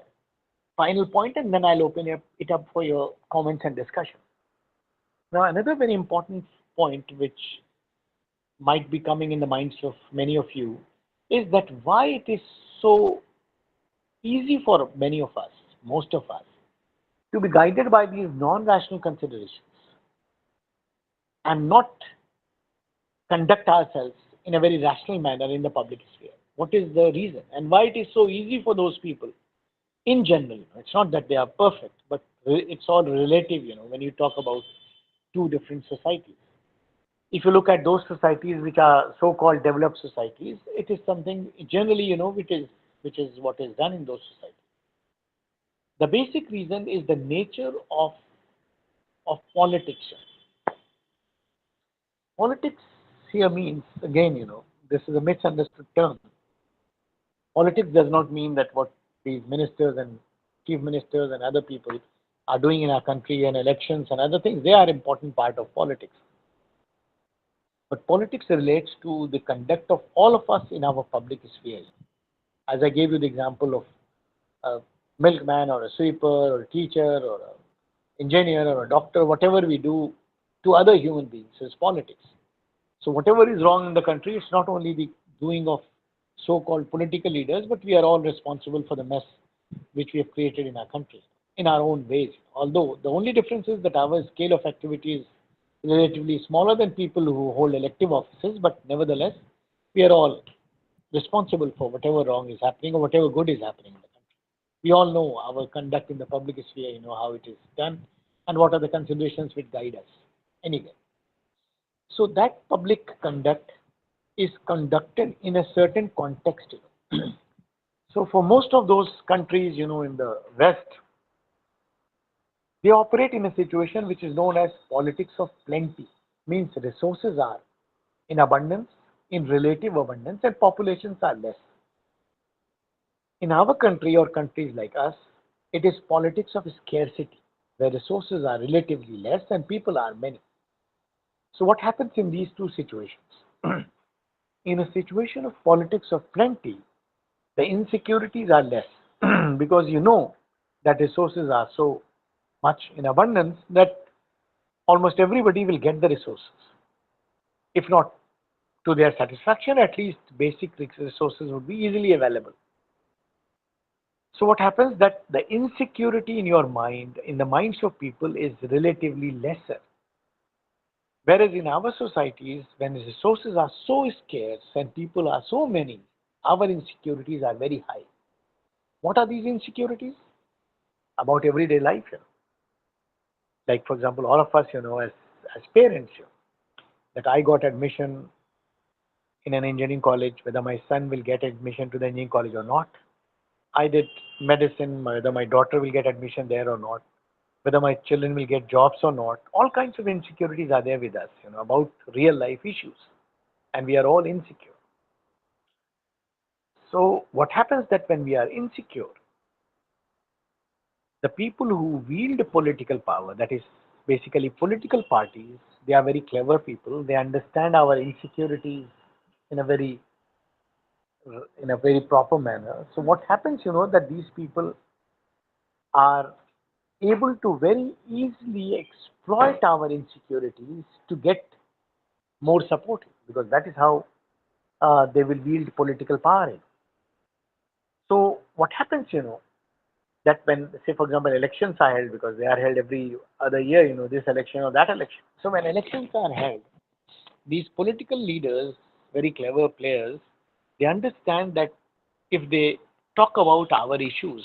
final point, and then I'll open it up for your comments and discussion. Now, another very important point which might be coming in the minds of many of you is that why it is so easy for many of us, most of us, to be guided by these non-rational considerations and not conduct ourselves in a very rational manner in the public sphere. What is the reason and why it is so easy for those people in general? It's not that they are perfect, but it's all relative, when you talk about two different societies. If you look at those societies which are so-called developed societies, it is something generally, which is what is done in those societies. The basic reason is the nature of politics. Politics here means, again, this is a misunderstood term. Politics does not mean that what these ministers and chief ministers and other people are doing in our country and elections and other things. They are an important part of politics. But politics relates to the conduct of all of us in our public sphere. As I gave you the example of a milkman or a sweeper or a teacher or an engineer or a doctor, whatever we do to other human beings is politics. So whatever is wrong in the country, it's not only the doing of so-called political leaders, but we are all responsible for the mess which we have created in our country in our own ways. Although the only difference is that our scale of activity is relatively smaller than people who hold elective offices, but nevertheless, we are all responsible for whatever wrong is happening or whatever good is happening in the country. We all know our conduct in the public sphere, how it is done and what are the considerations which guide us. Anyway, so that public conduct is conducted in a certain context. So for most of those countries, in the West, they operate in a situation which is known as politics of plenty. Means resources are in abundance, in relative abundance, and populations are less. In our country or countries like us, it is politics of scarcity, where resources are relatively less and people are many. So what happens in these two situations? In a situation of politics of plenty, the insecurities are less because you know that resources are so much in abundance that almost everybody will get the resources. If not to their satisfaction, at least basic resources would be easily available. So what happens that the insecurity in your mind, in the minds of people, is relatively lesser. Whereas in our societies, when resources are so scarce and people are so many, our insecurities are very high. What are these insecurities? About everyday life. Like, for example, all of us, as parents, that I got admission in an engineering college, whether my son will get admission to the engineering college or not. I did medicine, whether my daughter will get admission there or not, whether my children will get jobs or not. All kinds of insecurities are there with us, about real life issues. And we are all insecure. So what happens that when we are insecure, the people who wield political power, that is basically political parties, they are very clever people. They understand our insecurities in a very proper manner. So what happens, that these people are able to very easily exploit our insecurities to get more support, because that is how they will wield political power. So what happens, that when, say, for example, elections are held, because they are held every other year, this election or that election. So when elections are held, these political leaders, very clever players, they understand that if they talk about our issues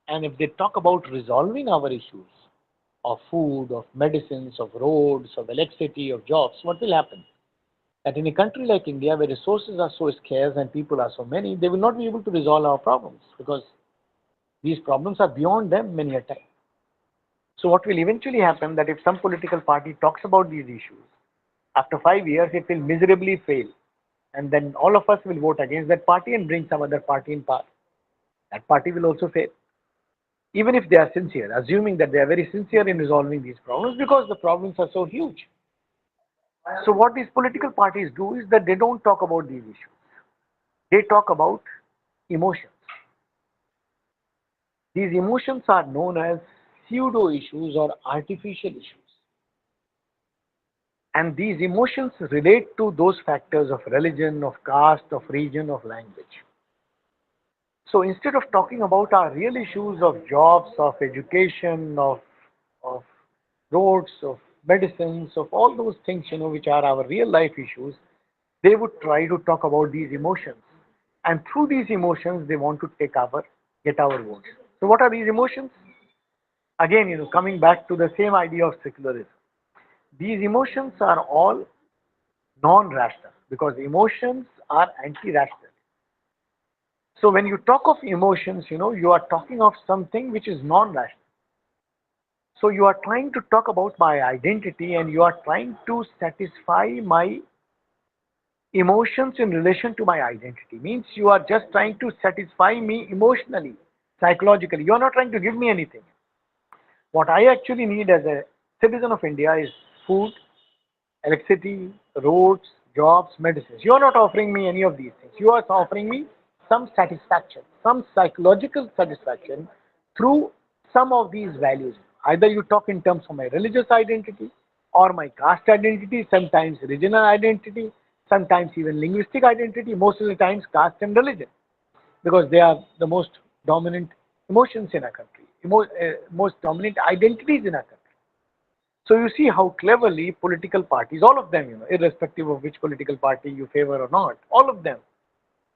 and if they talk about resolving our issues of food, of medicines, of roads, of electricity, of jobs, what will happen? That in a country like India, where resources are so scarce and people are so many, they will not be able to resolve our problems because these problems are beyond them many a time. So what will eventually happen, that if some political party talks about these issues, after 5 years it will miserably fail, and then all of us will vote against that party and bring some other party in power. That party will also fail, even if they are sincere, assuming that they are very sincere in resolving these problems, because the problems are so huge. So what these political parties do is that they don't talk about these issues. They talk about emotions. These emotions are known as pseudo issues or artificial issues. And these emotions relate to those factors of religion, of caste, of region, of language. So instead of talking about our real issues of jobs, of education, of roads, of medicines, of all those things, which are our real life issues, they would try to talk about these emotions. And through these emotions, they want to get our votes. So what are these emotions? Again, coming back to the same idea of secularism. These emotions are all non-rational because emotions are anti-rational. So when you talk of emotions, you are talking of something which is non-rational. So you are trying to talk about my identity and you are trying to satisfy my emotions in relation to my identity. Means you are just trying to satisfy me emotionally, psychologically. You are not trying to give me anything. What I actually need as a citizen of India is food, electricity, roads, jobs, medicines. You are not offering me any of these things. You are offering me some satisfaction, some psychological satisfaction through some of these values. Either you talk in terms of my religious identity or my caste identity, sometimes regional identity, sometimes even linguistic identity, most of the times caste and religion, because they are the most dominant emotions in a country, most dominant identities in a country. So you see how cleverly political parties, all of them, irrespective of which political party you favor or not, all of them,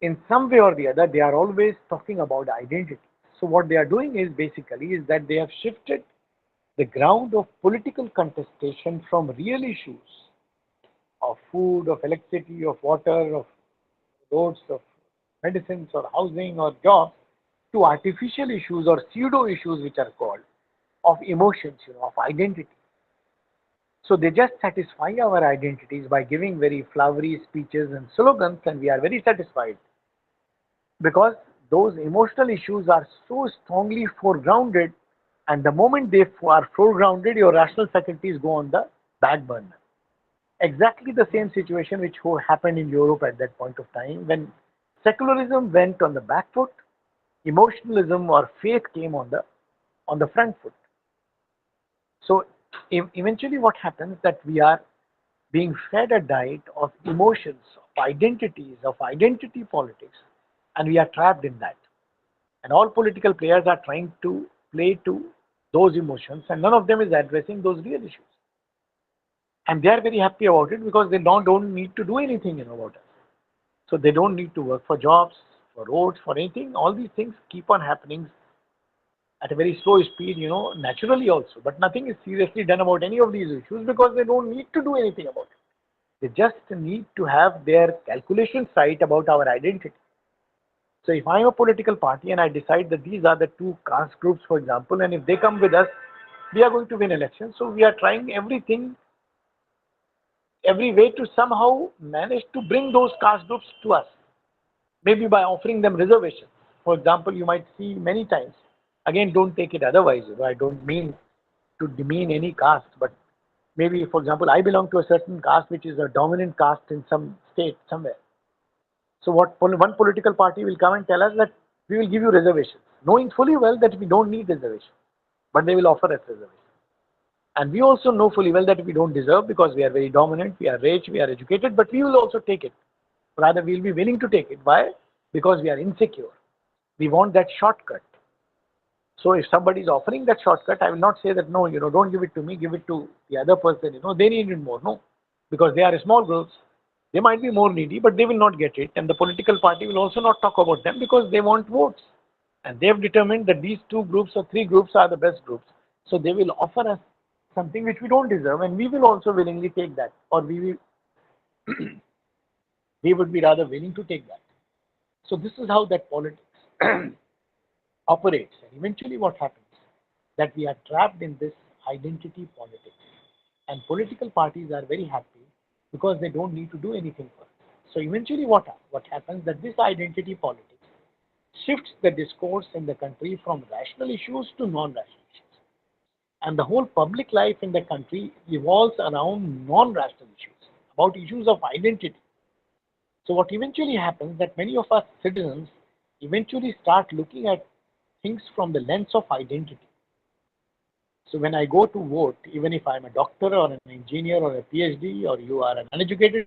in some way or the other, they are always talking about identity. So what they are doing is basically is that they have shifted the ground of political contestation from real issues of food, of electricity, of water, of roads, of medicines or housing or jobs to artificial issues or pseudo issues which are called of emotions, of identity. So they just satisfy our identities by giving very flowery speeches and slogans, and we are very satisfied because those emotional issues are so strongly foregrounded, and the moment they are foregrounded, your rational faculties go on the back burner. Exactly the same situation which happened in Europe at that point of time when secularism went on the back foot, emotionalism or faith came on the front foot. So eventually what happens that we are being fed a diet of emotions, of identities, of identity politics, and we are trapped in that. And all political players are trying to play to those emotions, and none of them is addressing those real issues. And they are very happy about it because they don't need to do anything about it. So they don't need to work for jobs, for roads, for anything. All these things keep on happening at a very slow speed, naturally also. But nothing is seriously done about any of these issues because they don't need to do anything about it. They just need to have their calculations right about our identity. So if I'm a political party and I decide that these are the two caste groups, for example, and if they come with us, we are going to win elections. So we are trying everything, every way to somehow manage to bring those caste groups to us. Maybe by offering them reservations. For example, you might see many times, again, don't take it otherwise. I don't mean to demean any caste, but maybe, for example, I belong to a certain caste which is a dominant caste in some state somewhere. So what one political party will come and tell us that we will give you reservations, knowing fully well that we don't need reservations, but they will offer us reservations. And we also know fully well that we don't deserve because we are very dominant, we are rich, we are educated, but we will also take it. Rather, we will be willing to take it. Why? Because we are insecure. We want that shortcut. So if somebody is offering that shortcut, I will not say that, no, don't give it to me, give it to the other person, they need it more. No, because they are small groups. They might be more needy, but they will not get it. And the political party will also not talk about them because they want votes. And they have determined that these two groups or three groups are the best groups. So they will offer us something which we don't deserve, and we will also willingly take that, or we would be rather willing to take that. So this is how that politics operates. And eventually what happens, that we are trapped in this identity politics. And political parties are very happy because they don't need to do anything for it. So eventually what happens, that this identity politics shifts the discourse in the country from rational issues to non-rational issues. And the whole public life in the country revolves around non-rational issues, about issues of identity. So what eventually happens, that many of us citizens eventually start looking at things from the lens of identity. So when I go to vote, even if I'm a doctor or an engineer or a PhD or you are an uneducated,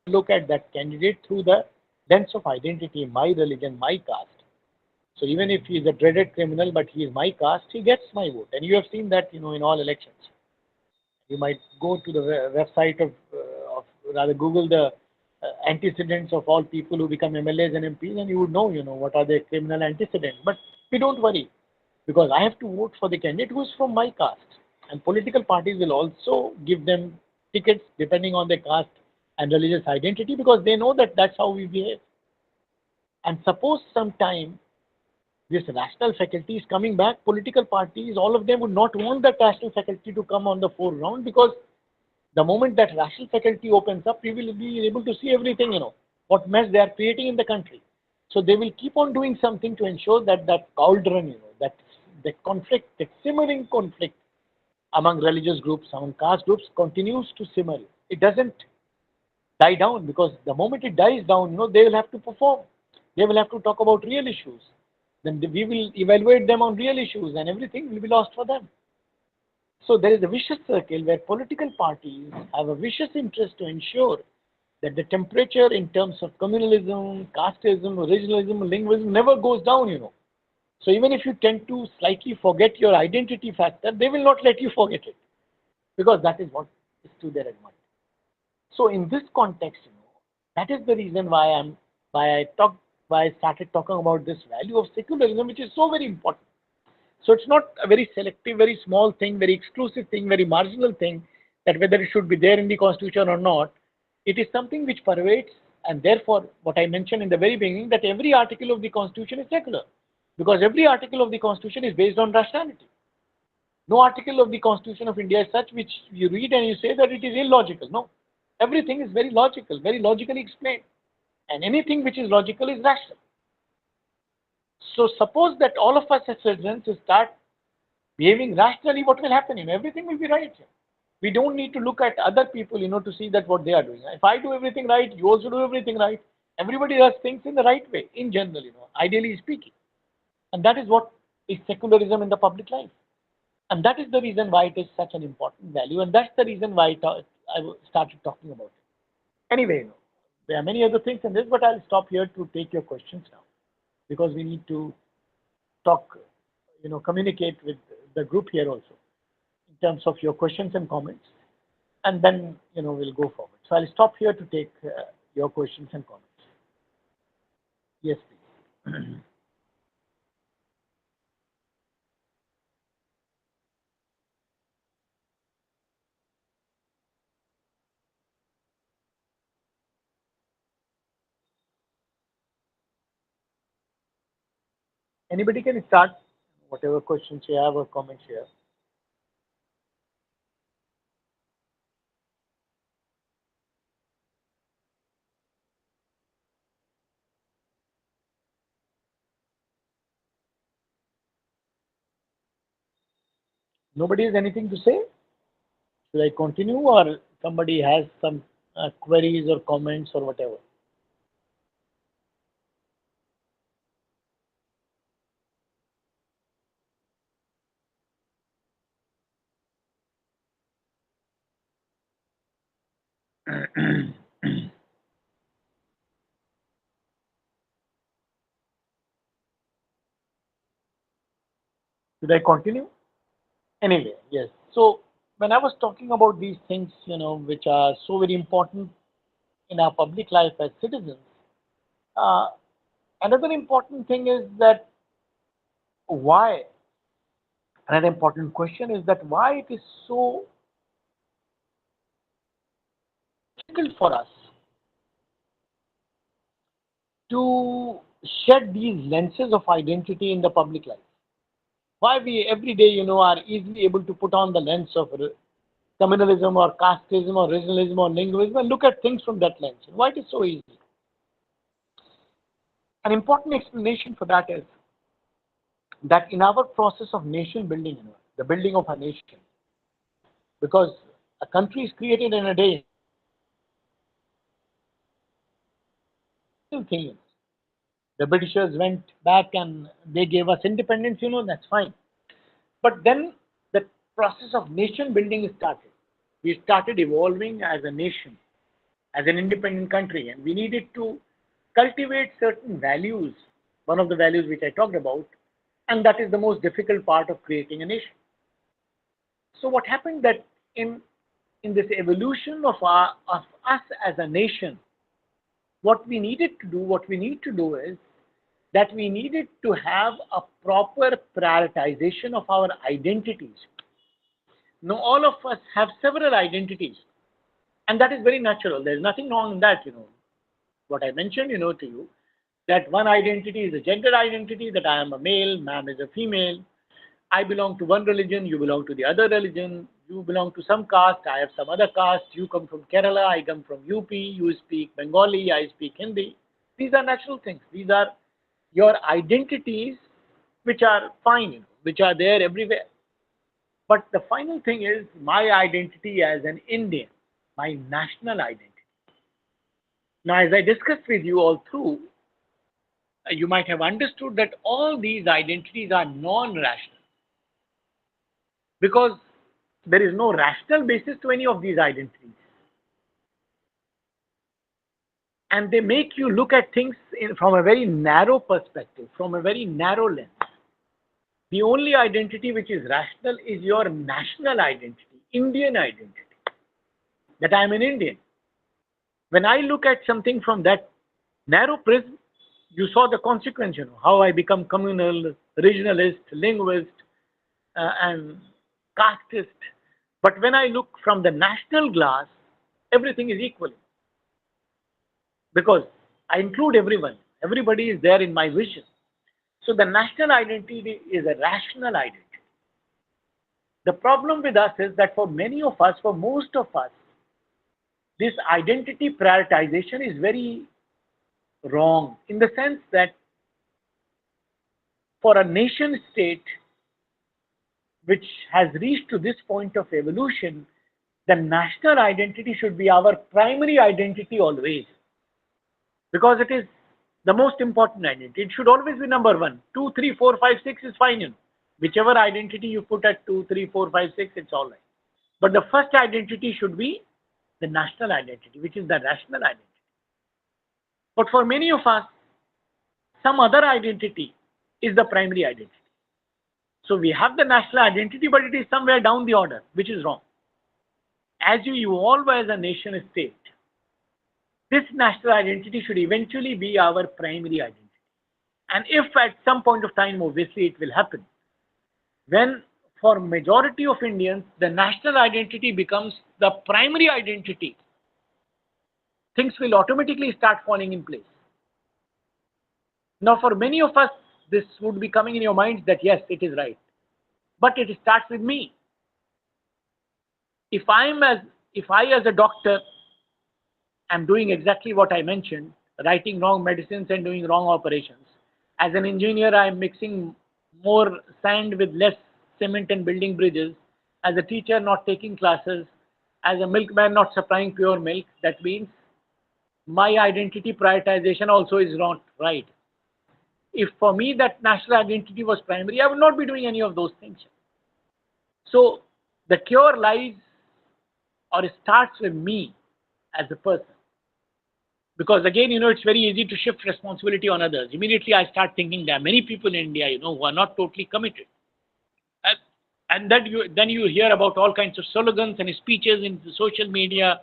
look at that candidate through the lens of identity, my religion, my caste. So even if he is a dreaded criminal, but he is my caste, he gets my vote. And you have seen that, in all elections. You might go to the website of rather Google the antecedents of all people who become MLAs and MPs, and you would know, what are their criminal antecedents. But we don't worry, because I have to vote for the candidate who is from my caste. And political parties will also give them tickets depending on their caste and religious identity, because they know that that's how we behave. And suppose sometime this rational faculty is coming back, political parties, all of them would not want that rational faculty to come on the foreground, because the moment that rational faculty opens up, we will be able to see everything, what mess they are creating in the country. So they will keep on doing something to ensure that that cauldron, that conflict, that simmering conflict among religious groups, among caste groups continues to simmer. It doesn't die down, because the moment it dies down, they will have to perform. They will have to talk about real issues. Then we will evaluate them on real issues, and everything will be lost for them. So there is a vicious circle where political parties have a vicious interest to ensure that the temperature in terms of communalism, casteism, regionalism, linguism never goes down. So even if you tend to slightly forget your identity factor, they will not let you forget it because that is what is to their advantage. So in this context, that is the reason why I started talking about this value of secularism, which is so very important. So it's not a very selective, very small thing, very exclusive thing, very marginal thing, that whether it should be there in the constitution or not. It is something which pervades, and therefore what I mentioned in the very beginning, that every article of the constitution is secular, because every article of the constitution is based on rationality. No article of the Constitution of India is such which you read and you say that it is illogical. No. Everything is very logical, very logically explained. And anything which is logical is rational. So suppose that all of us as citizens start behaving rationally, what will happen? Everything will be right. We don't need to look at other people, to see that what they are doing. If I do everything right, you also do everything right. Everybody does things in the right way, in general, ideally speaking. And that is what is secularism in the public life. And that is the reason why it is such an important value. And that's the reason why I started talking about it. Anyway, there are many other things in this, but I'll stop here to take your questions now, because we need to talk, communicate with the group here also in terms of your questions and comments. And then, we'll go forward. So I'll stop here to take your questions and comments. Yes, please. Anybody can start, whatever questions you have or comments you have. Nobody has anything to say? Should I continue, or somebody has some queries or comments or whatever? Should I continue? Anyway, yes. So when I was talking about these things, which are so very important in our public life as citizens, uh, another important thing is that why, another important question is that why it is so difficult for us to shed these lenses of identity in the public life. Why we every day, are easily able to put on the lens of communalism or casteism or regionalism or linguism and look at things from that lens. Why it is so easy? An important explanation for that is that in our process of nation building, the building of a nation, because a country is created in a day, thing. The Britishers went back and they gave us independence, that's fine. But then the process of nation building started. We started evolving as a nation, as an independent country, and we needed to cultivate certain values. One of the values which I talked about, and that is the most difficult part of creating a nation. So what happened that in this evolution of us as a nation, what we need to do is that we needed to have a proper prioritization of our identities. Now, all of us have several identities, and that is very natural. There's nothing wrong in that, What I mentioned, to you, that one identity is a gender identity, that I am a male, ma'am is a female. I belong to one religion, you belong to the other religion, you belong to some caste, I have some other caste, you come from Kerala, I come from UP, you speak Bengali, I speak Hindi. These are natural things. These are your identities, which are fine, which are there everywhere. But the final thing is my identity as an Indian, my national identity. Now, as I discussed with you all through, you might have understood that all these identities are non-rational, because there is no rational basis to any of these identities. and they make you look at things from a very narrow perspective, from a very narrow lens. The only identity which is rational is your national identity, Indian identity, that I am an Indian. When I look at something from that narrow prism, you saw the consequence, how I become communal, regionalist, linguist, and casteist. But when I look from the national glass, everything is equal because I include everyone. Everybody is there in my vision. So the national identity is a rational identity. The problem with us is that for many of us, for most of us, this identity prioritization is very wrong in the sense that for a nation state which has reached to this point of evolution, the national identity should be our primary identity always because it is the most important identity. It should always be number one. 2, 3, 4, 5, 6 is fine. Whichever identity you put at 2, 3, 4, 5, 6, it's all right. But the first identity should be the national identity, which is the rational identity. But for many of us, some other identity is the primary identity. So we have the national identity, but it is somewhere down the order, which is wrong. As you evolve as a nation state, this national identity should eventually be our primary identity. And if at some point of time, obviously it will happen, when for majority of Indians, the national identity becomes the primary identity, things will automatically start falling in place. Now, for many of us, this would be coming in your mind that yes, it is right. But it starts with me. If I as a doctor am doing exactly what I mentioned, writing wrong medicines and doing wrong operations. As an engineer, I am mixing more sand with less cement and building bridges. As a teacher, not taking classes. As a milkman, not supplying pure milk. That means my identity prioritization also is not right. If for me that national identity was primary, I would not be doing any of those things. So the cure lies or starts with me as a person. Because again, it's very easy to shift responsibility on others. Immediately I start thinking there are many people in India, who are not totally committed. And then you hear about all kinds of slogans and speeches in the social media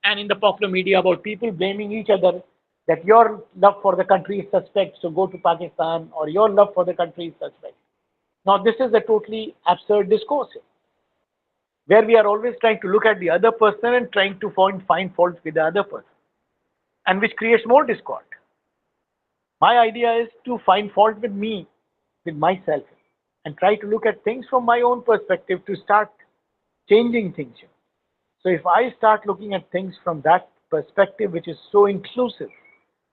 and in the popular media about people blaming each other that your love for the country is suspect, so go to Pakistan, or your love for the country is suspect. Now, this is a totally absurd discourse where we are always trying to look at the other person and trying to find faults with the other person, and which creates more discord. My idea is to find fault with me, with myself, and try to look at things from my own perspective to start changing things. So if I start looking at things from that perspective, which is so inclusive,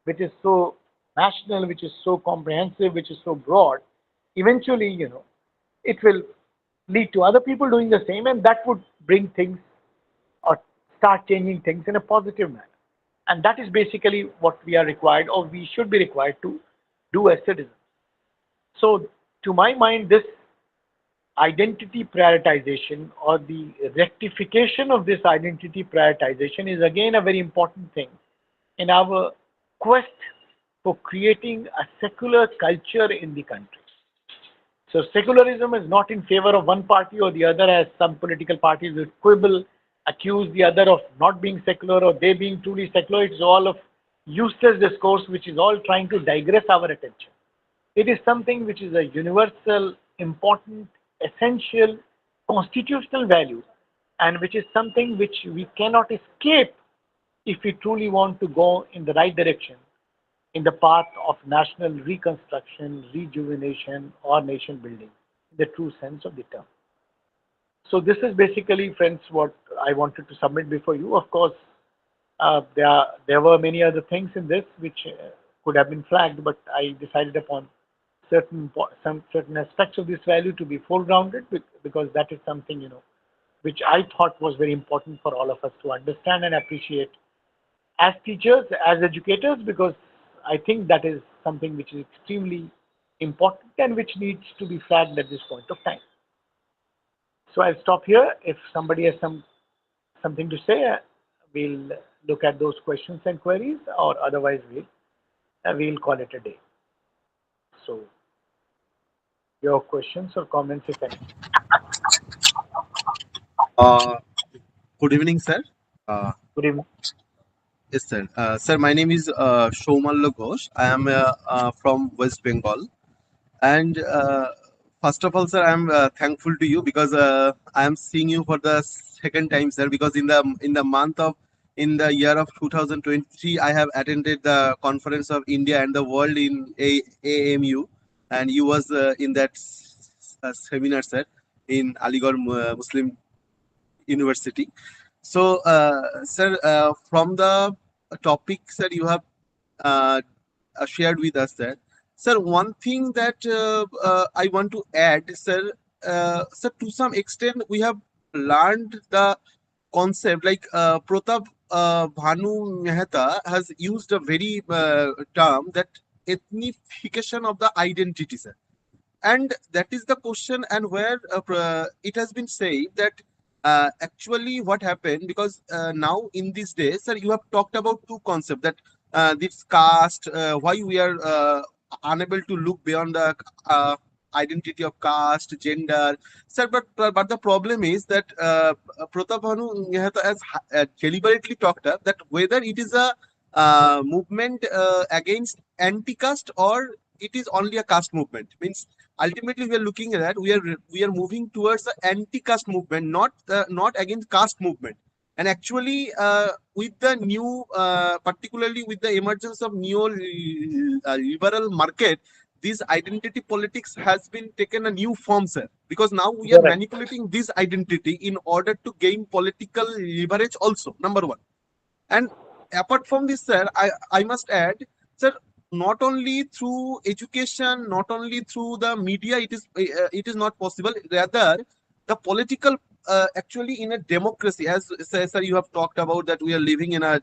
which is so national, which is so comprehensive, which is so broad, eventually, it will lead to other people doing the same, and that would bring things or start changing things in a positive manner. And that is basically what we are required, or we should be required to do as citizens. So to my mind, this identity prioritization or the rectification of this identity prioritization is again a very important thing in our quest for creating a secular culture in the country. So secularism is not in favor of one party or the other, as some political parties will quibble, accuse the other of not being secular or they being truly secular. It's all of useless discourse which is all trying to digress our attention. It is something which is a universal, important, essential, constitutional value, and which is something which we cannot escape if we truly want to go in the right direction in the path of national reconstruction, rejuvenation, or nation building, in the true sense of the term. So this is basically, friends, what I wanted to submit before you. Of course, there were many other things in this which could have been flagged, but I decided upon certain aspects of this value to be foregrounded, because that is something which I thought was very important for all of us to understand and appreciate as teachers, as educators, because I think that is something which is extremely important and which needs to be flagged at this point of time. So I'll stop here. If somebody has something to say, we'll look at those questions and queries, or otherwise we'll call it a day. So your questions or comments, if any. Uh, Good evening, sir. Uh, Good evening. yes, sir. Sir, my name is Shomal Ghosh. I am from West Bengal. And first of all, sir, I am thankful to you because I am seeing you for the second time, sir. Because in the year of 2023, I have attended the conference of India and the world in AMU, and you was in that seminar, sir, in Aligarh Muslim University. So, sir, from the topics that you have uh, shared with us, sir, one thing that I want to add, sir, to some extent we have learned the concept like Pratap Bhanu Mehta has used a very term that ethnification of the identity, sir, and that is the question, and where it has been said that actually what happened, because now in these days, sir, you have talked about two concepts, that this caste, why we are unable to look beyond the identity of caste, gender, sir, but the problem is that Pratap Bhanu Mehta has deliberately talked up that whether it is a movement against anti-caste, or it is only a caste movement, means ultimately we are looking at that, we are moving towards the anti-caste movement, not against caste movement. And actually with the new particularly with the emergence of neo liberal market, this identity politics has been taken a new form, sir, because now we are Correct. manipulating this identity in order to gain political leverage also, number one. And apart from this, sir, I must add, sir, not only through education, not only through the media, it is not possible. Rather, the political actually in a democracy, as sir, you have talked about that we are living in a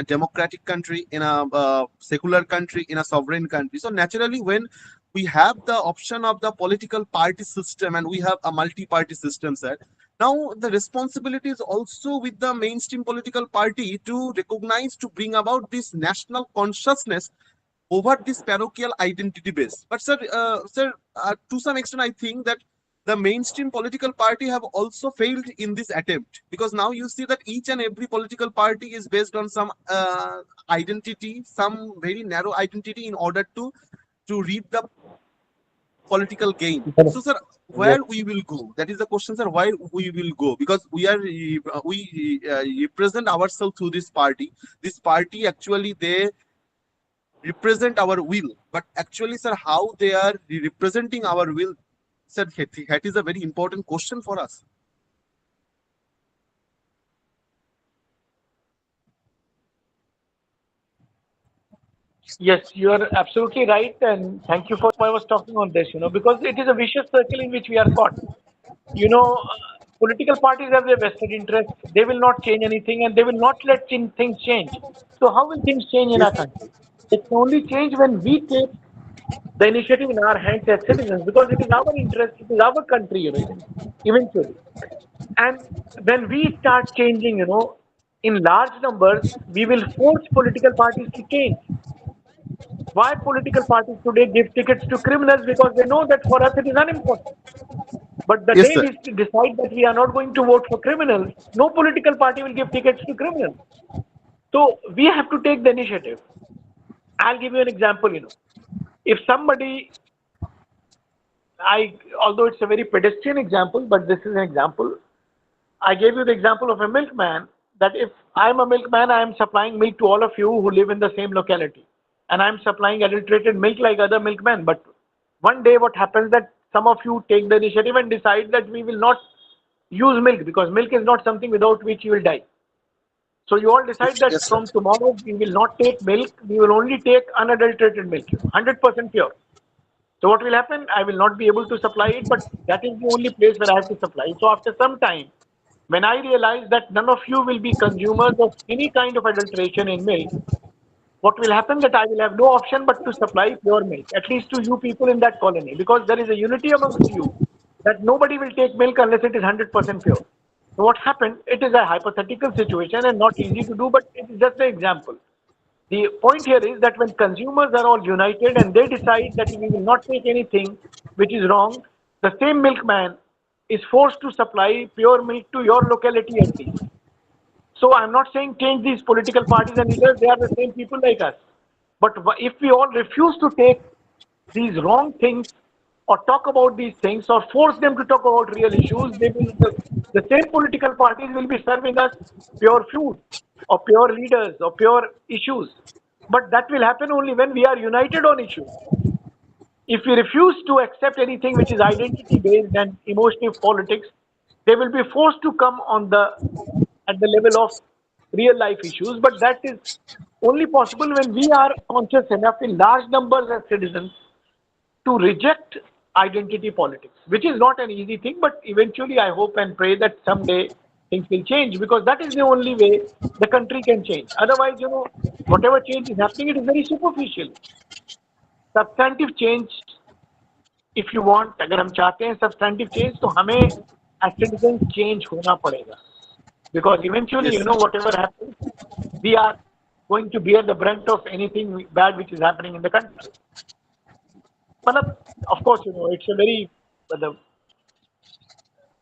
democratic country, in a secular country, in a sovereign country. So naturally, when we have the option of the political party system and we have a multi-party system, sir, now the responsibility is also with the mainstream political party to recognize, to bring about this national consciousness over this parochial identity base. But sir, to some extent, I think that the mainstream political party have also failed in this attempt, because now you see that each and every political party is based on some identity, some very narrow identity, in order to reap the political gain. So, sir, Yes. where we will go? That is the question, sir. Why we will go? Because we represent ourselves through this party. This party actually they represent our will, but actually, sir, how they are representing our will, sir, that is a very important question for us. Yes, you are absolutely right, and thank you for I was talking on this, because it is a vicious circle in which we are caught. Political parties have their vested interests. They will not change anything, and they will not let things change. So how will things change in Yes, our country? It can only change when we take the initiative in our hands as citizens, because it is our interest, it is our country, eventually. And when we start changing, in large numbers, we will force political parties to change. Why political parties today give tickets to criminals? Because they know that for us it is unimportant. But the yes, day sir. we decide that we are not going to vote for criminals, no political party will give tickets to criminals. So we have to take the initiative. I'll give you an example. If somebody, although it's a very pedestrian example, but this is an example. I gave you the example of a milkman, that if I'm a milkman, I am supplying milk to all of you who live in the same locality. And I'm supplying adulterated milk like other milkmen. But one day what happens that some of you take the initiative and decide that we will not use milk, because milk is not something without which you will die. So you all decide that Yes, sir. from tomorrow we will not take milk, we will only take unadulterated milk, 100% pure. So what will happen? I will not be able to supply it, but that is the only place where I have to supply. So after some time, when I realize that none of you will be consumers of any kind of adulteration in milk, what will happen that I will have no option but to supply pure milk, at least to you people in that colony, because there is a unity amongst you that nobody will take milk unless it is 100% pure. So what happened? It is a hypothetical situation and not easy to do, but it is just an example. The point here is that when consumers are all united and they decide that we will not take anything which is wrong, the same milkman is forced to supply pure milk to your locality at least. So I'm not saying change these political parties and leaders, they are the same people like us. But if we all refuse to take these wrong things or talk about these things or force them to talk about real issues, the same political parties will be serving us pure food or pure leaders or pure issues. But that will happen only when we are united on issues. If we refuse to accept anything which is identity based and emotional politics, they will be forced to come on the at the level of real life issues. But that is only possible when we are conscious enough in large numbers as citizens to reject identity politics, which is not an easy thing, but eventually I hope and pray that someday things will change, because that is the only way the country can change. Otherwise, whatever change is happening, it is very superficial. Substantive change, if you want, अगर हम चाहते हैं substantive change, तो हमें as citizens change होना पड़ेगा. Because eventually, Yes, sir. whatever happens, we are going to bear the brunt of anything bad which is happening in the country. But of course, it's a very,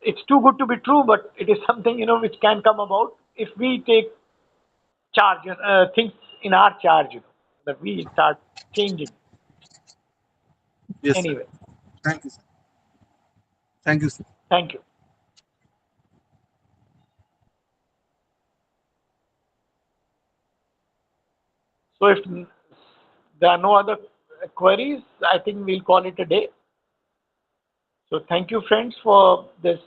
it's too good to be true, but it is something, which can come about if we take charge, things in our charge, that we start changing. Yes, sir. Anyway, Thank you, sir. Thank you, sir. thank you. So if there are no other queries, I think we'll call it a day. So thank you, friends, for this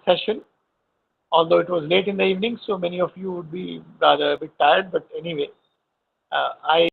session. Although it was late in the evening, so many of you would be rather a bit tired, but anyway, I